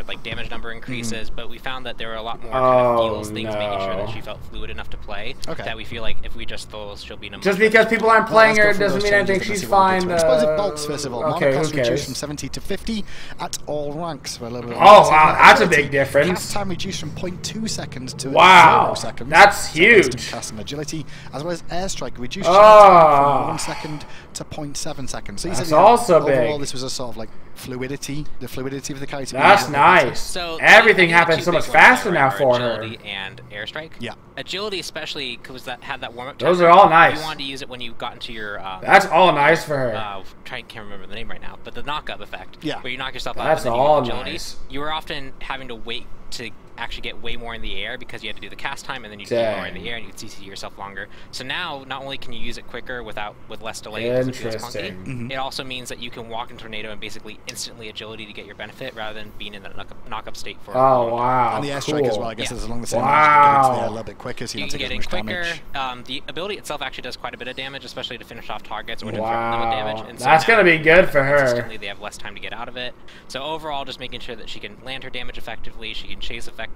Speaker 5: like damage number increases, but we found that there were a lot more kind of feels things, making sure that she felt fluid enough to play. That we feel like if we just throw, she'll be.
Speaker 2: Just because people aren't playing her doesn't mean I think she's fine.
Speaker 1: Explosive bolts, first of all.
Speaker 2: Okay,
Speaker 1: Mana
Speaker 2: who
Speaker 1: cost reduced
Speaker 2: cares?
Speaker 1: from 70 to 50 at all ranks for a little bit.
Speaker 2: Oh wow, that's a big difference.
Speaker 1: Cast time reduced from 0.2 seconds to 0 seconds.
Speaker 2: That's huge.
Speaker 1: Cast and agility, as well as airstrike reduced from 1 second to 0.7 seconds. So
Speaker 2: that's also
Speaker 1: overall,
Speaker 2: big.
Speaker 1: this was a sort of like fluidity, the fluidity of the character.
Speaker 2: That's nice.
Speaker 5: So
Speaker 2: everything happens so much faster now for her.
Speaker 5: Agility and airstrike.
Speaker 1: Yeah.
Speaker 5: Agility, especially because that had that warm up.
Speaker 2: Those are all nice.
Speaker 5: If you wanted to use it when you got into your.
Speaker 2: That's all nice for her.
Speaker 5: Can't remember the name right now, but the knock-up effect.
Speaker 1: Yeah.
Speaker 5: Where you knock yourself out.
Speaker 2: That's
Speaker 5: and then
Speaker 2: all
Speaker 5: you use agility.
Speaker 2: nice.
Speaker 5: You were often having to wait to actually get way more in the air because you had to do the cast time and then you get more in the air and you could CC yourself longer. So now, not only can you use it quicker with less delay, because it feels clunky, it also means that you can walk in Tornado and basically instantly agility to get your benefit rather than being in that knock-up state for.
Speaker 2: Oh wow!
Speaker 1: And the airstrike as well. I guess is along the same
Speaker 2: wow.
Speaker 1: lines. You can get into the air a little bit quicker, so you
Speaker 5: can
Speaker 1: don't
Speaker 5: get
Speaker 1: take
Speaker 5: in
Speaker 1: as much
Speaker 5: quicker.
Speaker 1: damage.
Speaker 5: The ability itself actually does quite a bit of damage, especially to finish off targets or to threaten them with damage. And so
Speaker 2: that's gonna be good for her.
Speaker 5: Consistently, they have less time to get out of it. So overall, just making sure that she can land her damage effectively, she can chase effectively.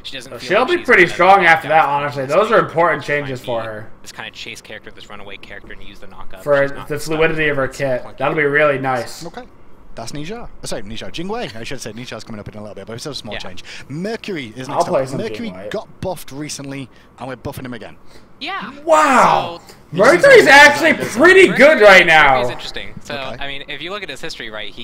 Speaker 5: She doesn't.
Speaker 2: She'll be pretty strong after that, honestly. Those are important changes for her.
Speaker 5: This kind of chase character, this runaway character, and use the knockup.
Speaker 2: For the fluidity of her kit. That'll be really nice.
Speaker 1: Okay. That's Nisha. Sorry, Nisha. Jingwei. I should say Nisha's coming up in a little bit, but it's a small change. Mercury is next up. Mercury got buffed recently, and we're buffing him again.
Speaker 5: Yeah.
Speaker 2: Wow. So, Mercury's actually pretty good right now.
Speaker 5: Mercury's interesting. So, I mean, if you look at his history, right,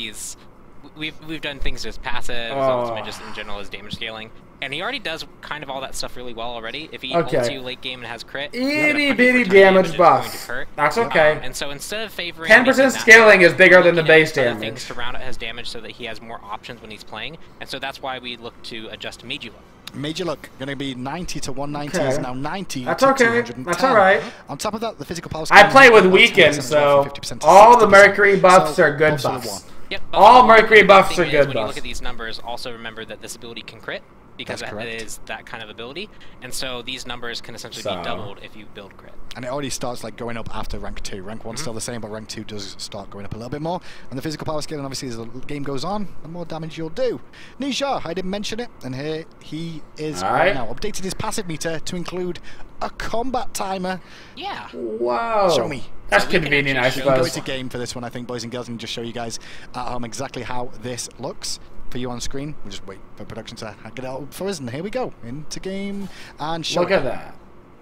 Speaker 5: we've done things just passive, ultimate, just in general as damage scaling. And he already does kind of all that stuff really well already. If he ults you late game and has crit,
Speaker 2: itty bitty damage buff. That's okay.
Speaker 5: And so instead of favoring
Speaker 2: 10% scaling is bigger than the base damage.
Speaker 5: Things to round out his damage so that he has more options when he's playing. And so that's why we look to adjust Meiji Luck.
Speaker 1: Meiji Luck going to be 90 to 190 is now 90
Speaker 2: That's
Speaker 1: to
Speaker 2: okay.
Speaker 1: 210.
Speaker 2: That's alright.
Speaker 1: On top of that, the physical power.
Speaker 2: I play with weekend, so all the Mercury buffs are good buffs.
Speaker 5: Yep.
Speaker 2: All Mercury buffs are good buffs.
Speaker 5: When you look at these numbers, also remember that this ability can crit. Because it is that kind of ability, and so these numbers can essentially be doubled if you build crit.
Speaker 1: And it already starts like going up after rank 2. Rank 1's still the same, but rank 2 does start going up a little bit more. And the physical power scaling, obviously, as the game goes on, the more damage you'll do. Nisha, I didn't mention it, and here he is right now. Updated his passive meter to include a combat timer.
Speaker 5: Yeah.
Speaker 2: Wow.
Speaker 1: Show me.
Speaker 2: That's convenient, I suppose.
Speaker 1: Go to game for this one, I think, boys and girls, and just show you guys at home exactly how this looks. For you on screen, we'll just wait for production to get it out for us, and here we go into game and show.
Speaker 2: Look at that.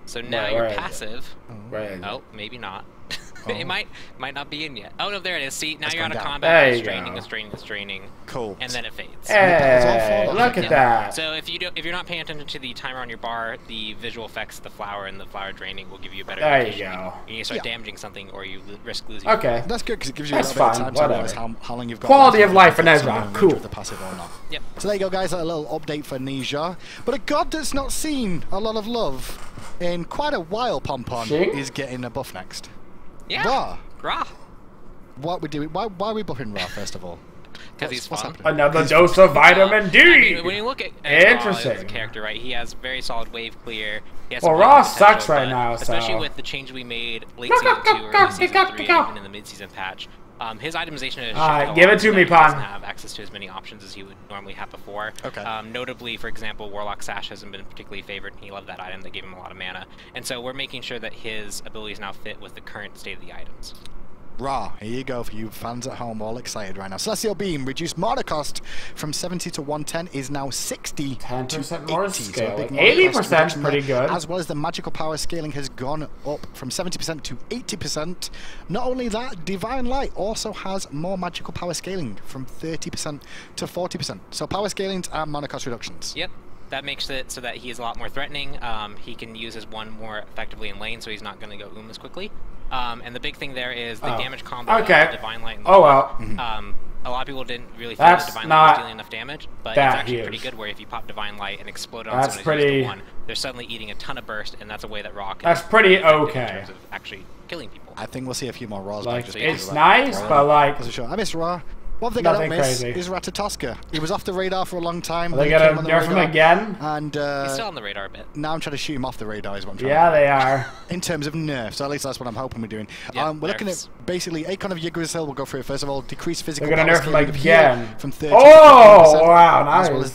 Speaker 5: So now you're passive. Oh, maybe not. It might not be in yet. Oh no, there it is. See, now you're out of combat. It's draining.
Speaker 1: Cool.
Speaker 5: And then it fades.
Speaker 2: Hey, look at that.
Speaker 5: So if you're not paying attention to the timer on your bar, the visual effects, the flower and the flower draining will give you a better indication.
Speaker 2: There you go.
Speaker 5: And you start damaging something, or you risk losing.
Speaker 1: Okay, that's good because it gives you a little bit of time to realize how long you've got.
Speaker 2: Quality of life in Ezra. Cool.
Speaker 1: The passive or not.
Speaker 5: Yep.
Speaker 1: So there you go, guys. A little update for Nisha. But a god that's not seen a lot of love in quite a while, Pompon, is getting a buff next.
Speaker 5: Yeah. Ra.
Speaker 1: What we doing? Why are we buffing Ra first of all?
Speaker 5: Because he's fun.
Speaker 2: Another dose of vitamin D.
Speaker 5: I mean, when you look at Ra as a character, right, he has very solid wave clear.
Speaker 2: Well, Ra sucks right now,
Speaker 5: especially with the change we made late season 2 or early season 3, even in the mid-season patch. His itemization is
Speaker 2: give it to me, Pon.
Speaker 5: Doesn't have access to as many options as he would normally have before.
Speaker 1: Okay.
Speaker 5: Notably, for example, Warlock Sash hasn't been particularly favored. He loved that item that gave him a lot of mana, and so we're making sure that his abilities now fit with the current state of the items.
Speaker 1: Raw, here you go for you fans at home, all excited right now. Celestial Beam, reduced mana cost from 70 to 110 is now 60
Speaker 2: 10%
Speaker 1: to
Speaker 2: more
Speaker 1: 80.
Speaker 2: scaling.
Speaker 1: So
Speaker 2: 80% is pretty good.
Speaker 1: As well as the magical power scaling has gone up from 70% to 80%. Not only that, Divine Light also has more magical power scaling from 30% to 40%. So power scalings and mana cost reductions.
Speaker 5: Yep. That makes it so that he is a lot more threatening. He can use his one more effectively in lane, so he's not going to go as quickly. And the big thing there is the damage combo of Divine Light and a lot of people didn't really feel that Divine Light was dealing enough damage, but it's actually pretty good where if you pop Divine Light and explode on someone who's used to one, they're suddenly eating a ton of burst, and that's a way that Raw can
Speaker 2: pretty okay
Speaker 5: in terms of actually killing people.
Speaker 1: I think we'll see a few more Raws.
Speaker 2: Like, it's nice, but like...
Speaker 1: I miss Raw. One thing I don't miss is Ratatoska. He was off the radar for a long time.
Speaker 2: Are they gonna nerf him again?
Speaker 1: And
Speaker 5: he's still on the radar a bit.
Speaker 1: Now I'm trying to shoot him off the radar is what I'm trying
Speaker 2: to do.
Speaker 1: they
Speaker 2: are.
Speaker 1: In terms of nerf, so at least that's what I'm hoping we're doing.
Speaker 5: Yep,
Speaker 1: we're looking at basically Incon of Yggdrasil. We'll go through it first of all. Decreased physical
Speaker 2: They're gonna nerf him again.
Speaker 1: From 30
Speaker 2: to 50%. Wow, nice.
Speaker 1: As well as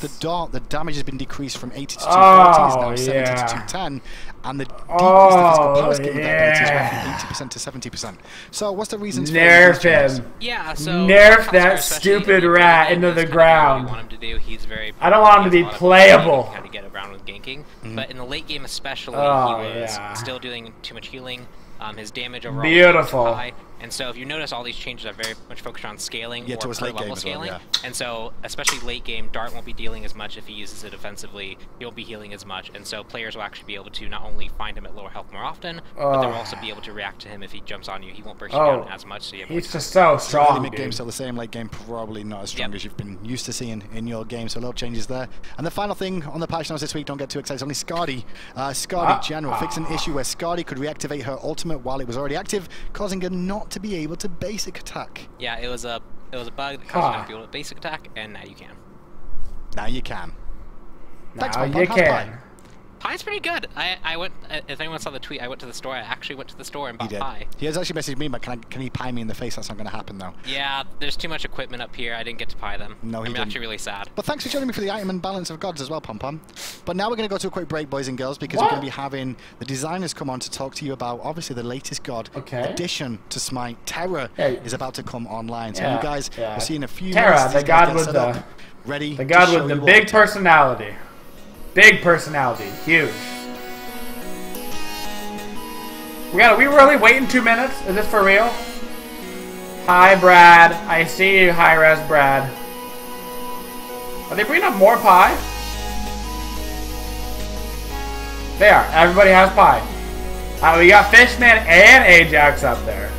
Speaker 1: the damage has been decreased from 80 to 240, is now 70 to 210. And the decreased physical power scaling ability is went from 80% to 70%. So what's the reasons
Speaker 2: nerf him?
Speaker 5: Yeah, so
Speaker 2: nerf that stupid rat into the ground.
Speaker 5: Want him to do. He's very.
Speaker 2: I don't want him to be playable.
Speaker 5: How to get around with ganking, but in the late game especially, he was still doing too much healing. His damage overall was too high. And so if you notice, all these changes are very much focused on scaling or per level scaling. And so, especially late game, Dart won't be dealing as much if he uses it offensively. He won't be healing as much. And so players will actually be able to not only find him at lower health more often, but they'll also be able to react to him if he jumps on you. He won't break you down as much. So you have
Speaker 2: he's just so strong.
Speaker 1: Mid game still the same. Late game probably not as strong as you've been used to seeing in your game. So little changes there. And the final thing on the patch notes this week, don't get too excited. Only Skadi. Skadi General fixed an issue where Skadi could reactivate her ultimate while it was already active, causing her not to be able to basic attack.
Speaker 5: Yeah, it was a bug that caused you not to be able to basic attack, and now you can.
Speaker 1: Now you can.
Speaker 2: Thanks, now you can.
Speaker 5: Pie's pretty good. I went. If anyone saw the tweet, I went to the store. I actually went to the store and bought pie.
Speaker 1: He has actually messaged me, but can he pie me in the face? That's not going to happen though.
Speaker 5: Yeah, there's too much equipment up here. I didn't get to pie them.
Speaker 1: No,
Speaker 5: I'm actually really sad.
Speaker 1: But thanks for joining me for the item and balance of gods as well, Pom Pom. But now we're going to go to a quick break, boys and girls, because we're going to be having the designers come on to talk to you about obviously the latest god addition to Smite. Terra is about to come online. So you guys will see in a few minutes.
Speaker 2: Terra, the god with the
Speaker 1: ready.
Speaker 2: The god with the big personality. Big personality, huge. We really waiting 2 minutes? Is this for real? Hi, Brad. I see you, Hi-Rez Brad. Are they bringing up more pie? They are. Everybody has pie. We got Fishman and Ajax up there.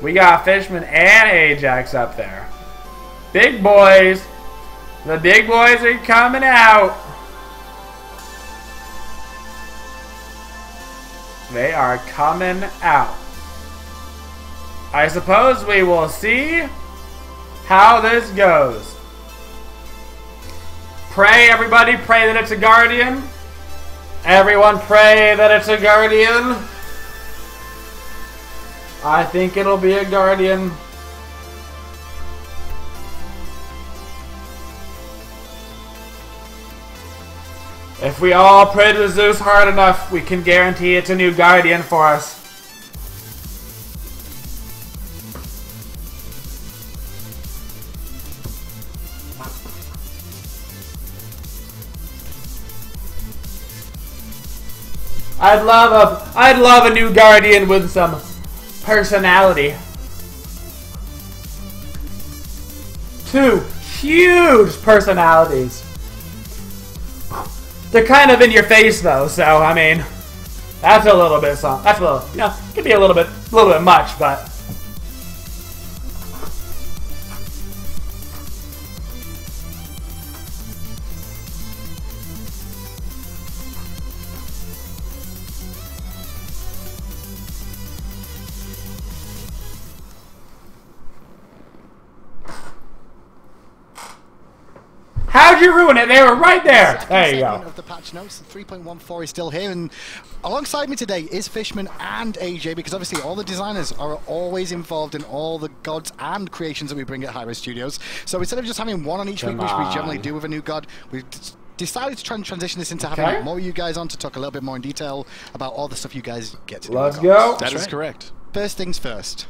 Speaker 2: We got Fishman and Ajax up there. Big boys. The big boys are coming out. They are coming out. I suppose we will see how this goes. Pray, everybody. Pray that it's a guardian. Everyone pray that it's a guardian. I think it'll be a guardian. If we all pray to Zeus hard enough, we can guarantee it's a new guardian for us. I'd love a new guardian with some personality. 2 huge personalities. They're kind of in your face though, so I mean, that's a little bit something. That's a little, you know, it could be a little bit much, but. How'd How'd you ruin it? They were right there. There you go.
Speaker 1: Of the patch notes, 3.14 is still here, and alongside me today is Fishman and AJ, because obviously all the designers are always involved in all the gods and creations that we bring at Hi-Rez Studios. So instead of just having one on each week, which we generally do with a new god, we've decided to try and transition this into having more of you guys on to talk a little bit more in detail about all the stuff you guys get to do.
Speaker 2: Let's go.
Speaker 7: That is correct.
Speaker 1: First things first.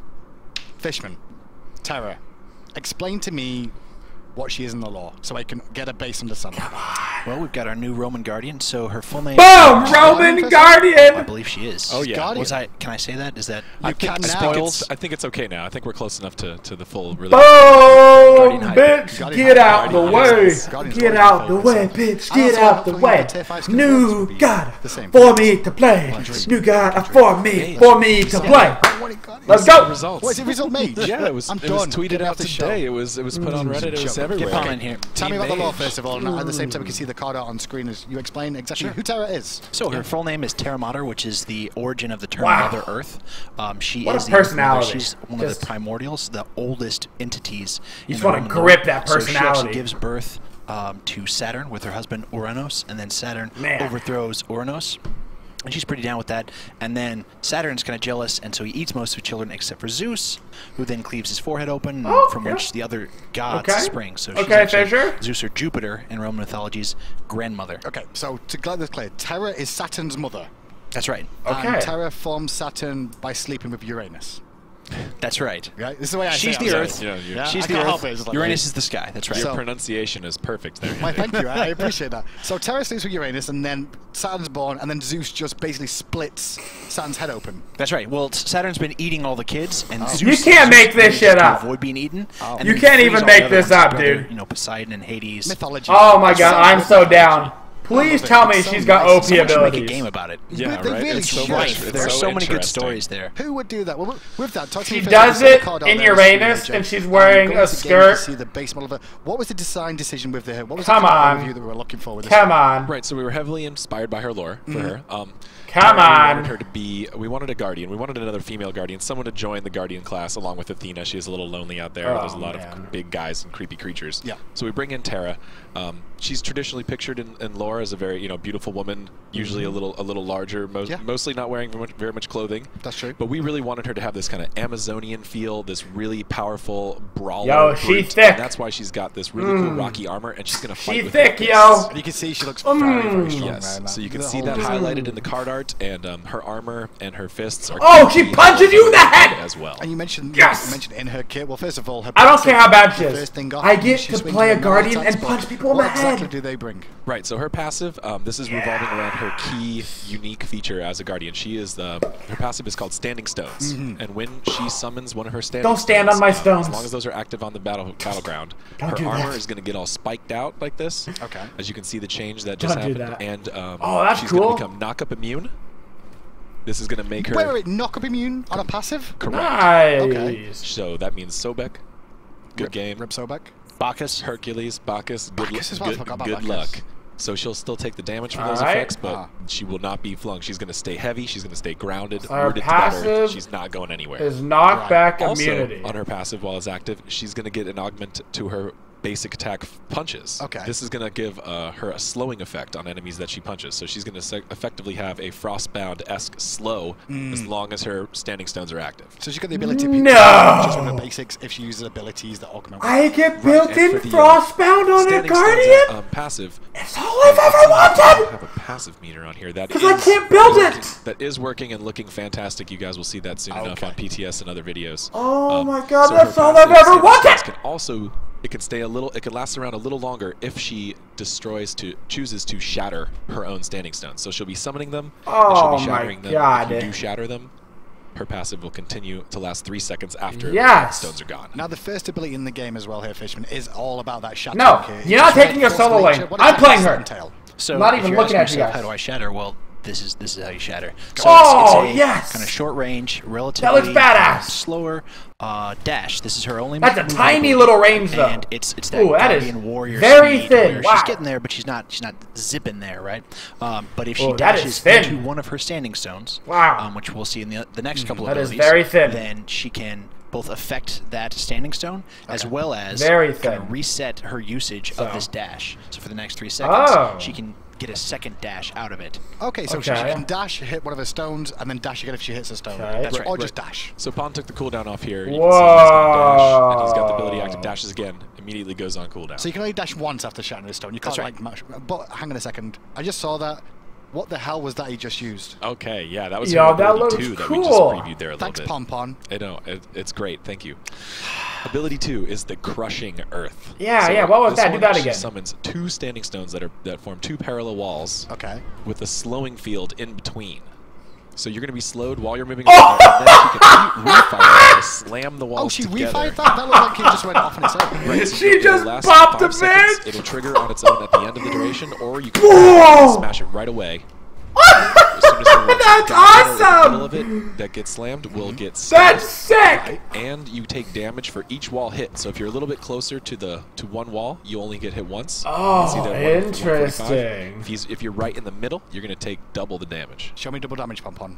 Speaker 1: Fishman, Terra, explain to me what she is in the lore, so I can get a base understanding.
Speaker 7: Well, we've got our new Roman Guardian, so her full name...
Speaker 2: Boom! Roman Guardian!
Speaker 7: I believe she is.
Speaker 8: Oh, yeah.
Speaker 7: Can I say that? Is that...
Speaker 1: You can
Speaker 8: spoils? I think it's okay now. I think we're close enough to the full release.
Speaker 2: Boom! Bitch, get out the way! Get out the way, bitch! Get out the way! New God for me to play! New God for me to play! Let's go!
Speaker 1: What is it, result made?
Speaker 8: Yeah, it was tweeted out today. It was put on Reddit. It was everywhere.
Speaker 7: Get in here.
Speaker 1: Tell me about the lore first of all, and at the same time we can see the card art on screen as you explain exactly who Terra is.
Speaker 7: So her full name is Terra Mater, which is the origin of the term Mother Earth. She
Speaker 2: what
Speaker 7: is
Speaker 2: a personality.
Speaker 7: She's one of the primordials, the oldest entities.
Speaker 2: You just want to grip that personality.
Speaker 7: So she gives birth to Saturn with her husband Uranus, and then Saturn overthrows Uranus. And she's pretty down with that. And then Saturn's kind of jealous, and so he eats most of his children except for Zeus, who then cleaves his forehead open, from which the other gods spring. So she's actually Zeus or Jupiter in Roman mythology's grandmother.
Speaker 1: Okay, so to get this clear, Terra is Saturn's mother.
Speaker 7: That's right.
Speaker 1: And Terra forms Saturn by sleeping with Uranus.
Speaker 7: That's right.
Speaker 1: Right? This is the way I
Speaker 7: She's
Speaker 1: say
Speaker 7: the
Speaker 1: it.
Speaker 7: Earth. She's the Earth. Uranus is the sky. That's right.
Speaker 8: Your pronunciation is perfect there.
Speaker 1: Why, thank you. I appreciate that. So Terra sleeps with Uranus, and then Saturn's born, and then Zeus just basically splits Saturn's head open.
Speaker 7: That's right. Well, Saturn's been eating all the kids, and Zeus,
Speaker 2: you can't make this shit up.
Speaker 7: To avoid being eaten. And
Speaker 2: you can't even make this up, dude.
Speaker 7: You know, Poseidon and Hades.
Speaker 1: Mythology.
Speaker 2: Oh my god, I'm so down. Please tell me she's got OP abilities.
Speaker 7: Make a game about it.
Speaker 8: Yeah,
Speaker 1: they
Speaker 8: right.
Speaker 1: Really
Speaker 7: There's so many good stories there.
Speaker 1: Who would do that? Well, with that,
Speaker 2: she does it in Uranus, and she's wearing a skirt.
Speaker 1: See the base model of her. What was the design decision with her? What was
Speaker 2: the
Speaker 1: review that we were looking for with this?
Speaker 2: Come on.
Speaker 8: Right, so we were heavily inspired by her lore for her.
Speaker 2: Come on.
Speaker 8: We wanted her to be. We wanted a guardian. We wanted another female guardian, someone to join the guardian class along with Athena. She is a little lonely out there. There's a lot of big guys and creepy creatures.
Speaker 1: Yeah.
Speaker 8: So we bring in Terra. She's traditionally pictured in lore as a very beautiful woman, usually a little larger, mostly not wearing very much clothing.
Speaker 1: That's true.
Speaker 8: But we really wanted her to have this kind of Amazonian feel, this really powerful brawler.
Speaker 2: Yo, she's thick.
Speaker 8: And that's why she's got this really cool rocky armor, and she's gonna fight.
Speaker 2: She's
Speaker 8: with
Speaker 2: thick,
Speaker 8: her
Speaker 2: yo.
Speaker 1: And you can see she looks very, very strong.
Speaker 8: Yes. So you can see that highlighted in the card art, and her armor and her fists are.
Speaker 2: Oh, she punches you in the head
Speaker 8: as well.
Speaker 1: And you mentioned in her kit. Well, first of all, her
Speaker 2: I don't care how bad she is.
Speaker 1: Off,
Speaker 2: I get to play a guardian and punch people in the head.
Speaker 1: What exactly do they bring?
Speaker 8: Right. So her passive, this is revolving around her key unique feature as a guardian. She is her passive is called Standing Stones, and when she summons one of her standing stones,
Speaker 2: stand on my stones.
Speaker 8: As long as those are active on the battleground, her armor is going to get all spiked out like this.
Speaker 1: Okay.
Speaker 8: As you can see, the change that just happened, and
Speaker 2: that's
Speaker 8: she's
Speaker 2: cool.
Speaker 8: going to become knock-up immune. This is going to make her.
Speaker 1: Wait, knock-up immune on a passive?
Speaker 8: Correct.
Speaker 2: Nice.
Speaker 8: Okay. So that means Sobek. Good game.
Speaker 1: Rip Sobek.
Speaker 8: Bacchus, Hercules, Bacchus. Good luck. So she'll still take the damage from those effects, but she will not be flung. She's going to stay heavy. She's going to stay grounded.
Speaker 2: Her passive
Speaker 8: she's not going anywhere.
Speaker 2: Is knockback immunity.
Speaker 8: Also, on her passive while it's active, she's going to get an augment to her basic attack punches.
Speaker 1: Okay.
Speaker 8: This is going to give her a slowing effect on enemies that she punches. So she's going to effectively have a Frostbound-esque slow as long as her standing stones are active.
Speaker 1: So she's got the ability to just one of the basics if she uses abilities that augment.
Speaker 2: I get built-in Frostbound on a guardian?
Speaker 8: Passive.
Speaker 2: It's all I've ever wanted!
Speaker 8: I have a passive meter on here. Because
Speaker 2: I can't build it!
Speaker 8: That is working and looking fantastic. You guys will see that soon enough on PTS and other videos.
Speaker 2: Oh my god, that's all I've ever wanted!
Speaker 8: It can stay it can last around a little longer if she chooses to shatter her own standing stones. So she'll be summoning them, and she'll be shattering them. If you do shatter them, her passive will continue to last 3 seconds after the stones are gone.
Speaker 1: Now the first ability in the game as well here, Fishman, is all about that shatter.
Speaker 2: No, you're not taking a solo lane. I'm playing her.
Speaker 7: So
Speaker 2: I'm not even looking at you guys.
Speaker 7: How do I shatter? Well, this is how you shatter. So
Speaker 2: it's
Speaker 7: kind of short range, relatively
Speaker 2: that looks badass.
Speaker 7: Slower dash. This is her only.
Speaker 2: That's a tiny little range though.
Speaker 7: And it's that guardian warrior
Speaker 2: very
Speaker 7: speed
Speaker 2: thin.
Speaker 7: She's getting there, but she's not zipping there, right? But if she dashes into one of her standing stones, which we'll see in the next couple of abilities,
Speaker 2: very thin.
Speaker 7: then she can both affect that standing stone as well as kind of reset her usage of this dash. So for the next 3 seconds, she can get a second dash out of it.
Speaker 1: Okay, so she can dash, hit one of her stones, and then dash again if she hits a stone. That's right. Or just dash.
Speaker 8: So Pon took the cooldown off here. You can see he's going to dash, and he's got the ability active, dashes again, immediately goes on cooldown.
Speaker 1: So you can only dash once after shattering a stone. You can't like match. But hang on a second. I just saw that. What the hell was that he just used?
Speaker 8: Okay, yeah, that was ability 2 that we just previewed there a little bit.
Speaker 1: Thanks, Pon.
Speaker 8: I know, it's great, thank you. Ability 2 is the Crushing Earth.
Speaker 2: Yeah, what was that? Do that again.
Speaker 8: Summons 2 standing stones that form 2 parallel walls.
Speaker 1: Okay.
Speaker 8: With a slowing field in between. So you're going to be slowed while you're moving around, and then she can refire to slam the walls together.
Speaker 1: Oh, she refired that? That looked like it just went off on its own.
Speaker 2: Right, so she just popped a bit!
Speaker 8: It'll trigger on its own at the end of the duration, or you can smash it right away. As soon as
Speaker 2: that's awesome!
Speaker 8: The middle of it that gets slammed will get
Speaker 2: That's sick!
Speaker 8: And you take damage for each wall hit. So if you're a little bit closer to one wall, you only get hit once.
Speaker 2: Oh, interesting.
Speaker 8: If you're right in the middle, you're going to take double the damage.
Speaker 1: Show me double damage, Pon.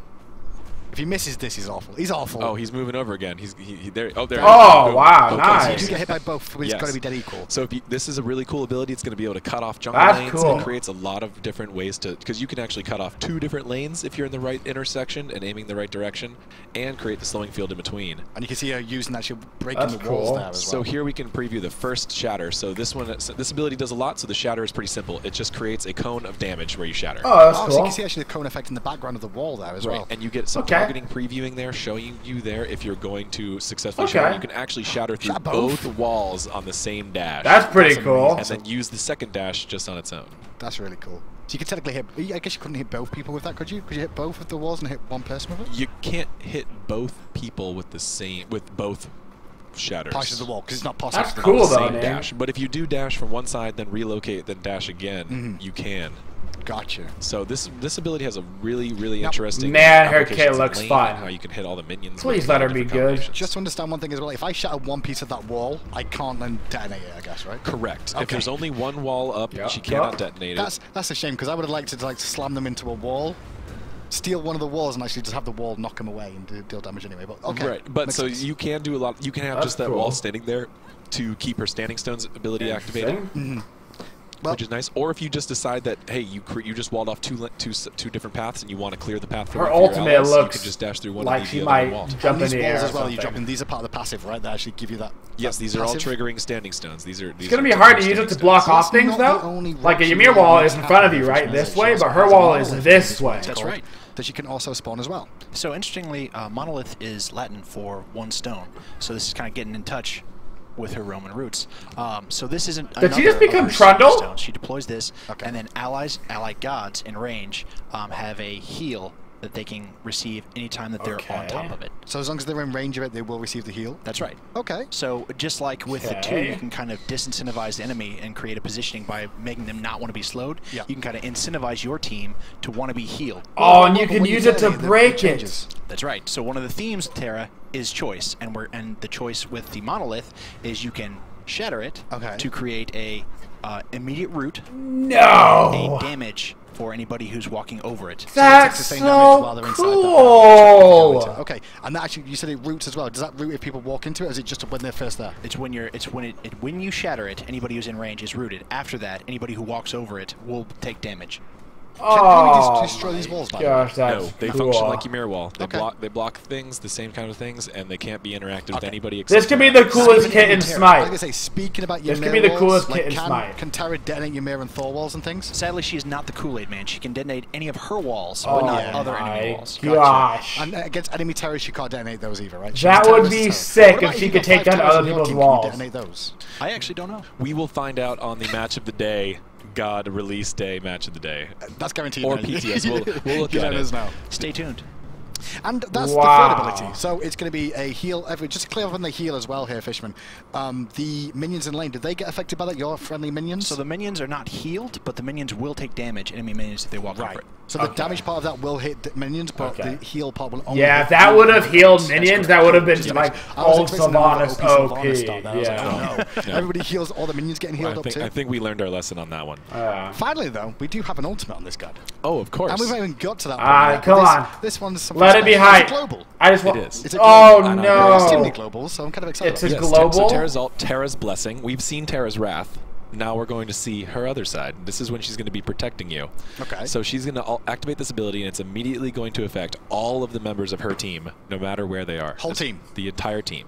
Speaker 1: If he misses this, he's awful. He's awful.
Speaker 8: Oh, he's moving over again. He's there. Oh, there.
Speaker 2: Oh, wow, nice.
Speaker 1: So you do get hit by both, but it's got to be dead equal.
Speaker 8: So this is a really cool ability. It's going to be able to cut off jungle lanes. Cool. It creates a lot of different ways to, because you can actually cut off 2 different lanes if you're in the right intersection and aiming the right direction, and create the slowing field in between.
Speaker 1: And you can see her using that, she'll breaking the walls there as well.
Speaker 8: So here we can preview the first shatter. So this ability does a lot. So the shatter is pretty simple. It just creates a cone of damage where you shatter.
Speaker 2: Oh, that's cool.
Speaker 1: So you can see actually the cone effect in the background of the wall there as well.
Speaker 8: And you get some targeting previewing there, showing you there if you're going to successfully shatter. You can actually shatter through both walls on the same dash.
Speaker 2: That's pretty cool.
Speaker 8: And then use the second dash just on its own.
Speaker 1: That's really cool. So you could technically hit, I guess you couldn't hit both people with that, could you? Could you hit both of the walls and hit one person with it?
Speaker 8: You can't hit both people with both shatters.
Speaker 1: Parts of the wall, because it's not possible.
Speaker 2: That's cool though, man.
Speaker 8: Dash. But if you do dash from one side, then relocate, then dash again, you can.
Speaker 1: Gotcha.
Speaker 8: So this ability has a really interesting.
Speaker 2: Man, her kit looks fun.
Speaker 8: How you can hit all the minions.
Speaker 2: Please let her be good.
Speaker 1: Just to understand one thing as well, if I shatter one piece of that wall, I can't then detonate it, I guess, right?
Speaker 8: Correct. Okay. If there's only one wall up, she cannot detonate it.
Speaker 1: That's a shame, because I would have liked to slam them into a wall, steal one of the walls, and actually just have the wall knock them away and deal damage anyway. But okay.
Speaker 8: Right. But so you can do a lot. You can have just that wall standing there to keep her standing stones ability activated. Well, which is nice. Or if you just decide that, hey, you just walled off two different paths and you want to clear the path for
Speaker 2: her ultimate
Speaker 8: allies,
Speaker 2: looks
Speaker 8: you can just dash through one
Speaker 2: like
Speaker 8: of
Speaker 2: she might jump in the air
Speaker 1: as well. You drop in. These are part of the passive, right? They actually give you that.
Speaker 8: Yes, these are all triggering standing stones. These are.
Speaker 2: It's gonna be hard to use it to block off things, though. Like a Ymir wall is in front of you, right, this way, but her wall is this way.
Speaker 7: That's right.
Speaker 1: That she can also spawn as well.
Speaker 7: So interestingly, monolith is Latin for one stone. So this is kind of getting in touch with her Roman roots. So this isn't.
Speaker 2: Did she just become Trundle?
Speaker 7: She deploys this, and then allied gods in range have a heal that they can receive anytime that they're on top of it.
Speaker 1: So as long as they're in range of it, they will receive the heal?
Speaker 7: That's right.
Speaker 1: Okay.
Speaker 7: So just like with the 2, you can kind of disincentivize the enemy and create a positioning by making them not want to be slowed. Yeah. You can kind of incentivize your team to want to be healed.
Speaker 2: Oh, and you can use it to break it.
Speaker 7: That's right. So one of the themes of Terra is choice, and the choice with the monolith is you can shatter it to create a immediate root.
Speaker 2: No.
Speaker 7: A damage for anybody who's walking over it.
Speaker 2: That's so cool.
Speaker 1: Okay, and that actually, you said it roots as well. Does that root if people walk into it, or is it just when they're first there?
Speaker 7: It's when when you shatter it, anybody who's in range is rooted. After that, anybody who walks over it will take damage.
Speaker 1: Can we just destroy these walls?
Speaker 2: Gosh, that's
Speaker 8: no, they function like Ymir wall. They block things, the same kind of things, and they can't be interacted with anybody. Except
Speaker 2: this could be the coolest kit in Smite.
Speaker 1: I was gonna say, speaking about Ymir,
Speaker 2: this could be the coolest kit in Smite.
Speaker 1: Can Terra detonate Ymir and Thor walls and things?
Speaker 7: Sadly, she is not the Kool-Aid man. She can detonate any of her walls, but not other enemy walls.
Speaker 2: Gosh.
Speaker 1: And against enemy Terra, she can't detonate those either, right?
Speaker 2: That would be sick if she could take down other people's walls.
Speaker 1: Detonate those?
Speaker 7: I actually don't know.
Speaker 8: We will find out on the match of the day. God release day, match of the day.
Speaker 1: That's guaranteed.
Speaker 8: Or PTS. We'll look at it.
Speaker 1: Now.
Speaker 7: Stay tuned.
Speaker 1: And that's the third ability. So it's going to be a heal. Just to clear up on the heal as well here, Fishman. The minions in lane, did they get affected by that? Your friendly minions?
Speaker 7: So the minions are not healed, but the minions will take damage. Enemy minions if they walk over it.
Speaker 1: So the damage part of that will hit minions, but the heal part will only.
Speaker 2: Yeah, if that would have healed minions, that would have been like old Sylvanas OP.
Speaker 1: Yeah. Everybody heals. All the minions getting healed up too.
Speaker 8: I think we learned our lesson on that one.
Speaker 1: Finally, though, we do have an ultimate on this guy.
Speaker 8: Oh, of course.
Speaker 1: And we've not even got to that point.
Speaker 2: Come on.
Speaker 1: This one's
Speaker 2: Let's Let it be hype.
Speaker 1: Global.
Speaker 2: I just want.
Speaker 8: It is.
Speaker 1: It's a global.
Speaker 2: Oh no!
Speaker 1: It's too many globals, so I'm kind of excited.
Speaker 2: It's a
Speaker 8: yes,
Speaker 2: global.
Speaker 8: So Terra's Blessing. We've seen Terra's Wrath. Now we're going to see her other side. This is when she's going to be protecting you.
Speaker 1: Okay.
Speaker 8: So she's going to activate this ability, and it's immediately going to affect all of the members of her team, no matter where they are.
Speaker 1: Whole team.
Speaker 8: The entire team.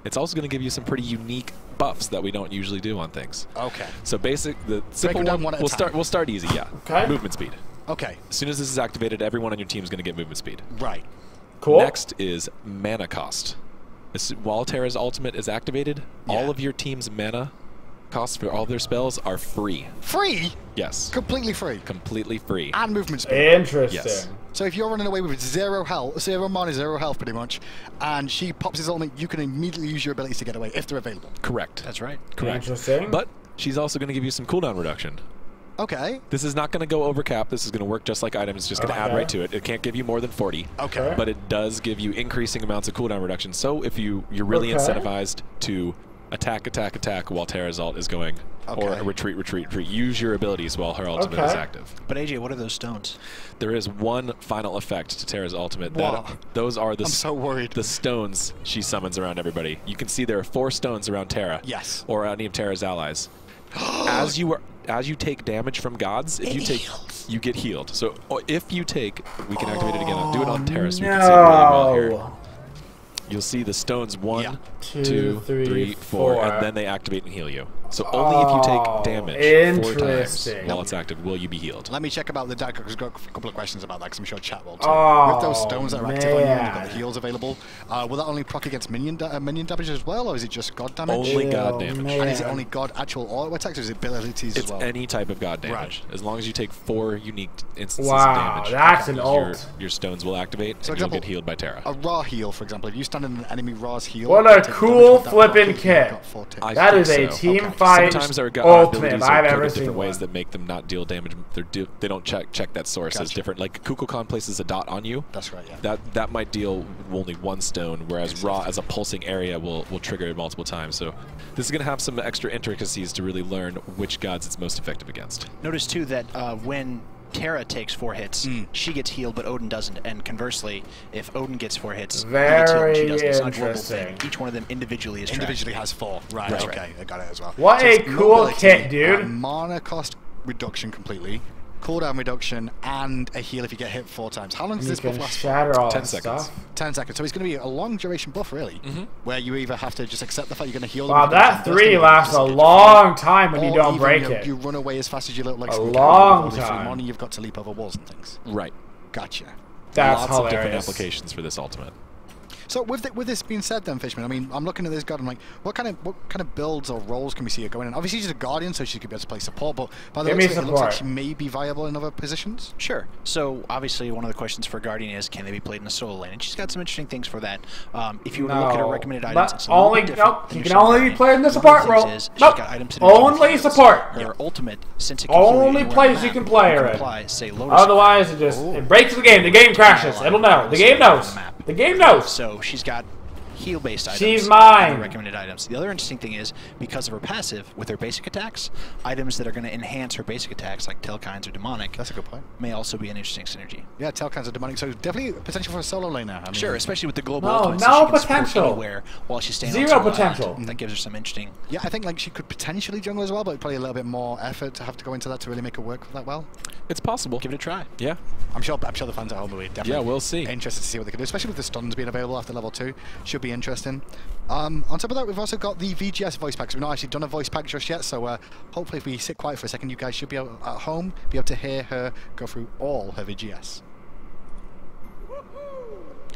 Speaker 8: It's also going to give you some pretty unique buffs that we don't usually do on things.
Speaker 1: Okay.
Speaker 8: So the simple one, we'll start easy, yeah.
Speaker 2: Okay.
Speaker 8: Movement speed.
Speaker 1: Okay.
Speaker 8: As soon as this is activated, everyone on your team is going to get movement speed.
Speaker 1: Right.
Speaker 2: Cool.
Speaker 8: Next is mana cost. While Terra's ultimate is activated, all of your team's mana costs for all of their spells are free.
Speaker 1: Free?
Speaker 8: Yes.
Speaker 1: Completely free?
Speaker 8: Completely free.
Speaker 1: And movement speed?
Speaker 2: Interesting.
Speaker 8: Yes.
Speaker 1: So if you're running away with zero mana, zero health pretty much, and she pops his ultimate, you can immediately use your abilities to get away if they're available.
Speaker 8: Correct.
Speaker 7: That's right.
Speaker 8: Correct.
Speaker 2: Interesting.
Speaker 8: But she's also going to give you some cooldown reduction.
Speaker 1: Okay.
Speaker 8: This is not going to go over cap. This is going to work just like items. It's just going to add right to it. It can't give you more than 40.
Speaker 1: Okay.
Speaker 8: But it does give you increasing amounts of cooldown reduction. So if you're really incentivized to attack while Terra's ult is going, or retreat. Use your abilities while her ultimate is active.
Speaker 7: But AJ, what are those stones?
Speaker 8: There is one final effect to Terra's ultimate. Those are
Speaker 1: I'm so worried.
Speaker 8: The stones she summons around everybody. You can see there are 4 stones around Terra.
Speaker 1: Yes.
Speaker 8: Or any of Terra's allies. As you take damage from gods, you get healed. So if you take, we can activate it again. I'll do it on Terra so you can see it really well here. You'll see the stones 1, 2, 3, 4, and then they activate and heal you. So only if you take damage 4 times while it's active will you be healed.
Speaker 1: Let me check about the deck, because I've got a couple of questions about that, because I'm sure chat will too. With those stones that are active on you and you've got the heals available, will that only proc against minion damage as well, or is it just god damage?
Speaker 8: Only god damage.
Speaker 1: And is it only god actual auto attacks, or is it abilities as well?
Speaker 8: It's any type of god damage. Right. As long as you take 4 unique instances
Speaker 2: of
Speaker 8: damage,
Speaker 2: that's an ult.
Speaker 8: Your stones will activate, and you'll get healed by Terra.
Speaker 1: A raw heal, for example, if you stand in an enemy raw's heal...
Speaker 2: What a cool flipping kit. That is a team fight.
Speaker 8: Sometimes there are
Speaker 2: ultimate I've ever seen.
Speaker 8: Different ways that make them not deal damage. They don't check that source as different. Like Kukulkan places a dot on you.
Speaker 1: That's right. Yeah.
Speaker 8: That might deal only 1 stone, whereas raw as a pulsing area will trigger it multiple times. So this is going to have some extra intricacies to really learn which gods it's most effective against.
Speaker 7: Notice too that when Terra takes 4 hits, she gets healed, but Odin doesn't. And conversely, if Odin gets 4 hits, he gets healed and she doesn't. It's not a global thing. Each one of them individually is tracked.
Speaker 1: Individually has 4. Right, okay. I got it as well.
Speaker 2: What a cool kit, dude.
Speaker 1: Mana cost reduction completely, cooldown reduction, and a heal if you get hit 4 times. How long does this buff last?
Speaker 2: Shatter all
Speaker 8: 10 seconds.
Speaker 1: 10 seconds. So it's going to be a long duration buff, really, where you either have to just accept the fact you're going to heal.
Speaker 2: Wow, that 3 lasts a long time when you don't break it.
Speaker 1: You run away as fast as you look like
Speaker 2: a long time.
Speaker 1: Morning, you've got to leap over walls and things.
Speaker 8: Right.
Speaker 1: Gotcha.
Speaker 2: That's
Speaker 8: lots
Speaker 2: hilarious.
Speaker 8: of different applications for this ultimate.
Speaker 1: So with this being said, then Fishman, I mean, I'm looking at this god. I'm like, what kind of builds or roles can we see her going in? Obviously, she's a guardian, so she could be able to play support. But by the way, it looks like she may be viable in other positions.
Speaker 7: Sure. So obviously, one of the questions for guardian is, can they be played in a solo lane? And she's got some interesting things for that. If you were to look at her recommended items, it's
Speaker 2: you can only be played in the support role. Only support.
Speaker 7: Her ultimate, since it can
Speaker 2: only place you can play her in. Otherwise, it breaks the game. The game crashes. It'll know. The game knows. The game knows.
Speaker 7: So she's got heal-based items.
Speaker 2: She's mine.
Speaker 7: Recommended items. The other interesting thing is, because of her passive, with her basic attacks, items that are going to enhance her basic attacks, like Telkines or Demonic,
Speaker 1: that's a good point,
Speaker 7: may also be an interesting synergy.
Speaker 1: Yeah, Telkines or Demonic, so definitely potential for a solo lane now. I mean,
Speaker 7: sure, especially with the global
Speaker 2: ultimate,
Speaker 7: so
Speaker 2: no
Speaker 7: she can
Speaker 2: potential.
Speaker 7: Anywhere while she's staying
Speaker 2: 0 potential.
Speaker 7: That gives her some interesting.
Speaker 1: Yeah, I think like she could potentially jungle as well, but probably a little bit more effort to have to go into that to really make it work that well.
Speaker 8: It's possible.
Speaker 7: Give it a try.
Speaker 8: Yeah.
Speaker 1: I'm sure the fans at home will be definitely
Speaker 8: we'll see.
Speaker 1: Interested to see what they can do, especially with the stuns being available after level 2. Should be interesting. On top of that, we've also got the VGS voice packs. We've not actually done a voice pack just yet, so hopefully if we sit quiet for a second, you guys should be able, at home, be able to hear her go through all her VGS.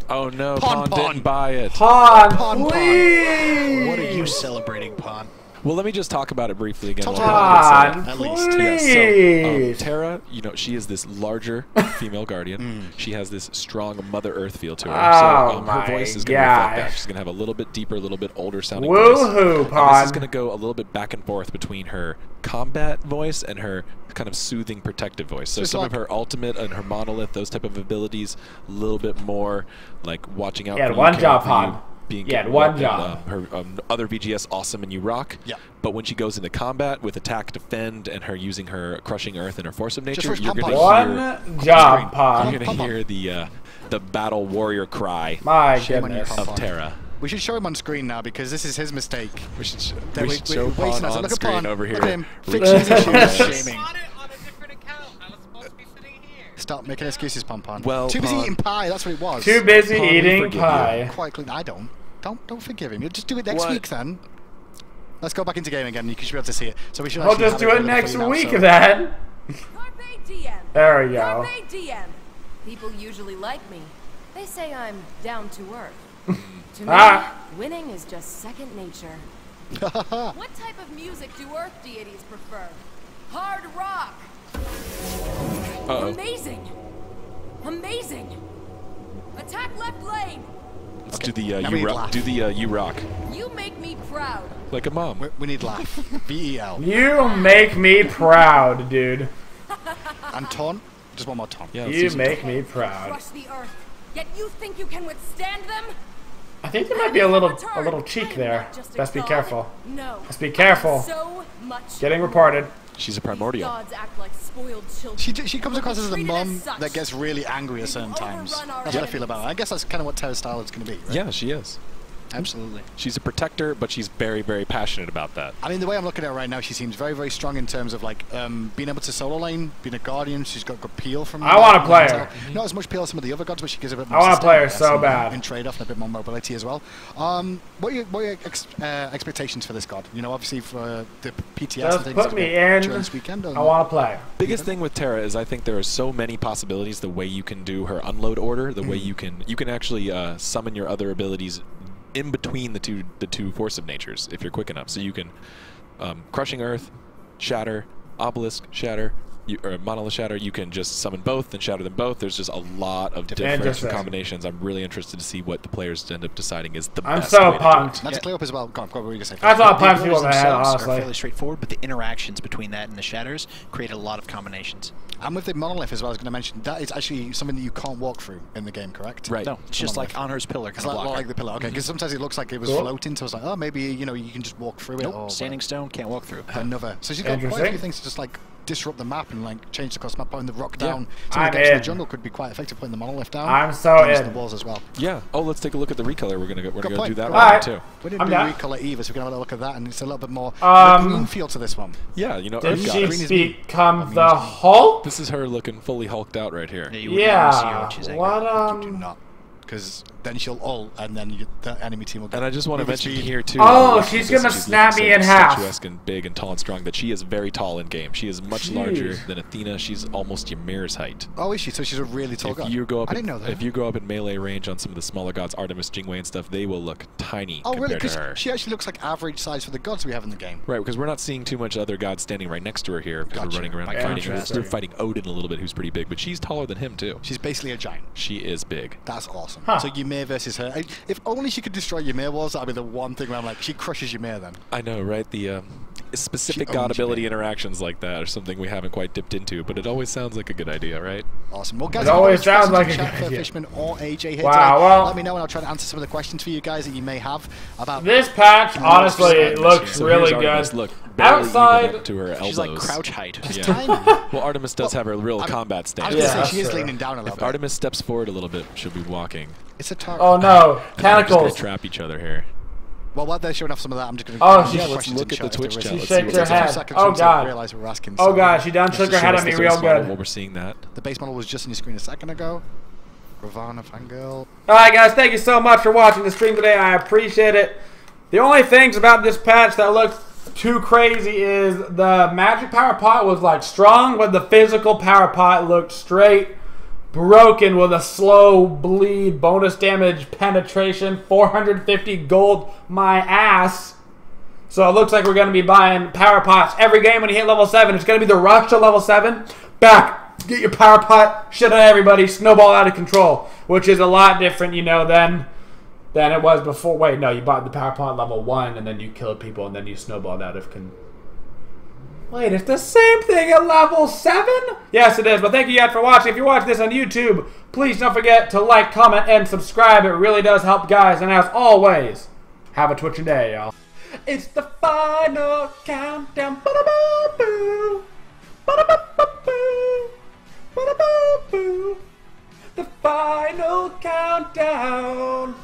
Speaker 8: Oh no, Pon didn't buy it.
Speaker 2: Pon, please!
Speaker 7: What are you celebrating, Pon?
Speaker 8: Well, let me just talk about it briefly again.
Speaker 2: At least.
Speaker 8: Yes. So, Terra, she is this larger female guardian. She has this strong Mother Earth feel to her. So her voice is going to reflect that. She's going to have a little bit deeper, a little bit older sounding voice.
Speaker 2: Woohoo, Pon!
Speaker 8: This is going to go a little bit back and forth between her combat voice and her kind of soothing, protective voice. So some of her ultimate and her monolith, those type of abilities, a little bit more like watching out for you.
Speaker 2: One job, Pon.
Speaker 8: being
Speaker 2: one job.
Speaker 8: Her other VGS awesome and you rock.
Speaker 1: Yeah.
Speaker 8: But when she goes into combat with attack, defend, and her using her crushing earth and her force of nature,
Speaker 1: Just
Speaker 8: you're going
Speaker 2: one job, Pod.
Speaker 8: You're going to hear the battle warrior cry
Speaker 2: My goodness.
Speaker 8: of Terra.
Speaker 1: We should show him on screen now because this is his mistake.
Speaker 8: We should show Pon on screen over here.
Speaker 1: Look at him. Fixing his issues. Shaming. Stop making excuses, Pon.
Speaker 8: Well,
Speaker 1: too busy eating pie. That's what it was.
Speaker 2: Too busy eating pie.
Speaker 1: Quite clean. I don't forgive him. You just do it next week then. Let's go back into game again. You should be able to see it. So we should.
Speaker 2: We'll just do it next week then. There we go.
Speaker 9: People usually like me. They say I'm down to earth. To me, winning is just second nature.
Speaker 10: What type of music do Earth deities prefer? Hard rock. Amazing. Amazing. Attack left lane.
Speaker 8: Let's do the you rock. Do the you rock.
Speaker 10: You make me proud.
Speaker 8: Like a mom.
Speaker 1: We need laugh. VEL.
Speaker 2: You make me proud, dude.
Speaker 1: And taunt. Just one more taunt.
Speaker 2: Yeah, you make me proud.
Speaker 10: Crush the earth. Yet you think you can withstand them?
Speaker 2: I think there might be a little cheek there. Best be careful.
Speaker 10: No.
Speaker 2: Let's be careful.
Speaker 10: So much.
Speaker 2: Getting reported.
Speaker 8: She's a primordial.
Speaker 10: Gods act like spoiled children.
Speaker 1: She comes across as a mum that gets really angry at certain times. That's what I feel about her. I guess that's kind of what Terra's style is going to be, right?
Speaker 8: Yeah, she is.
Speaker 1: Absolutely.
Speaker 8: She's a protector, but she's very, very passionate about that.
Speaker 1: I mean, the way I'm looking at her right now, she seems very, very strong in terms of like being able to solo lane, being a guardian. She's got good peel from.
Speaker 2: I want to play her.
Speaker 1: Not as much peel as some of the other gods, but she gives a bit more.
Speaker 2: I want to play her so bad.
Speaker 1: In trade-off and a bit more mobility as well. What are your expectations for this god? You know, obviously for the PTS
Speaker 2: Just
Speaker 1: and things.
Speaker 2: Put me in.
Speaker 1: This weekend,
Speaker 2: I want to play.
Speaker 8: Biggest thing with Terra is I think there are so many possibilities. The way you can do her unload order, the way you can actually summon your other abilities in between the two force of natures if you're quick enough. So you can crushing earth, shatter, obelisk, shatter, or monolith shatter. You can just summon both and shatter them both. There's just a lot of different combinations. I'm really interested to see what the players end up deciding is the best.
Speaker 2: I'm so pumped.
Speaker 1: Not to clear up as well. Go on, what were you gonna say?
Speaker 2: I thought pumped people in the head, honestly.
Speaker 7: Are fairly straightforward, but the interactions between that and the shatters create a lot of combinations.
Speaker 1: And with the monolith as well, I was going to mention, that is actually something that you can't walk through in the game, correct?
Speaker 7: Right. No, it's just like Honor's pillar kind of blocker.
Speaker 1: Like the pillar, okay. Because sometimes it looks like it was floating, so I was like, oh, maybe, you know, you can just walk through it.
Speaker 7: Nope, standing stone, can't walk through.
Speaker 1: Another. So she's got quite a few things to just like disrupt the map and like change the cost map, putting the rock down. Some of the gaps in the jungle could be quite effective, putting the monolith down.
Speaker 2: I'm so in.
Speaker 1: The walls as well.
Speaker 8: Yeah. Oh, let's take a look at the recolor. We're gonna go do that
Speaker 2: one
Speaker 8: too.
Speaker 1: We didn't do recolor either, so we're gonna have a look at that, and it's a little bit more green feel to this one.
Speaker 8: Yeah, you know.
Speaker 2: Did she become the Hulk?
Speaker 8: This is her looking fully hulked out right here.
Speaker 2: Yeah. What
Speaker 1: do not. Because then she'll ult, and then the enemy team will get.
Speaker 8: And I just want to mention here too.
Speaker 2: Oh, she's gonna snap me in half.
Speaker 8: Statuesque and big and tall and strong. That she is very tall in game. She is much larger than Athena. She's almost Ymir's height.
Speaker 1: Oh, is she? So she's a really tall god.
Speaker 8: I didn't know that. If you go up in melee range on some of the smaller gods, Artemis, Jingwei, and stuff, they will look tiny.
Speaker 1: Oh, really?
Speaker 8: Because
Speaker 1: she actually looks like average size for the gods we have in the game.
Speaker 8: Right, because we're not seeing too much other gods standing right next to her here. Because we're running around fighting her. They're fighting Odin a little bit, who's pretty big, but she's taller than him too.
Speaker 1: She's basically a giant.
Speaker 8: She is big.
Speaker 1: That's awesome. So Ymir versus her. If only she could destroy Ymir walls, that'd be the one thing where I'm like, she crushes Ymir then.
Speaker 8: I know, right? The specific god ability interactions like that are something we haven't quite dipped into, but it always sounds like a good idea, right?
Speaker 1: Awesome. Well, guys,
Speaker 2: it always sounds like a good idea.
Speaker 1: Fishman or AJ here
Speaker 2: well,
Speaker 1: let me know and I'll try to answer some of the questions for you guys that you may have about
Speaker 2: this patch. Honestly, looks really good.
Speaker 8: Look,
Speaker 2: outside
Speaker 8: to her elbows.
Speaker 7: She's like crouch height.
Speaker 1: She's tiny.
Speaker 8: Well, Artemis does have her real combat stance.
Speaker 1: I was going to say, she is leaning down a little bit.
Speaker 8: If Artemis steps forward a little bit, she'll be walking.
Speaker 1: It's a target.
Speaker 2: Oh no, tentacles.
Speaker 8: We're just gonna trap each other here.
Speaker 1: Well, while they're showing off some of that, I'm just going to.
Speaker 2: Oh,
Speaker 8: let's look at the Twitch chat.
Speaker 2: She shakes her head. Oh god. Oh god, she done shook her head at me real good.
Speaker 8: While we're seeing that.
Speaker 1: The base model was just on your screen a second ago. Ravana Fangirl.
Speaker 2: Alright guys, thank you so much for watching the stream today. I appreciate it. The only things about this patch that look too crazy is the magic power pot was like strong, but the physical power pot looked straight broken with a slow bleed, bonus damage, penetration, 450 gold, my ass. So it looks like we're going to be buying power pots every game when you hit level 7. It's going to be the rush to level 7. Back, get your power pot, shit on everybody, snowball out of control, which is a lot different, you know, than it was before. Wait, no, you bought the power pot level 1 and then you killed people and then you snowballed out of control. Wait, it's the same thing at level 7? Yes, it is. But thank you guys for watching. If you're watching this on YouTube, please don't forget to like, comment, and subscribe. It really does help, guys. And as always, have a twitching day, y'all. It's the final countdown. Ba-da-ba-boo. Ba-da-ba-ba-boo. Ba-da-ba-boo. The final countdown.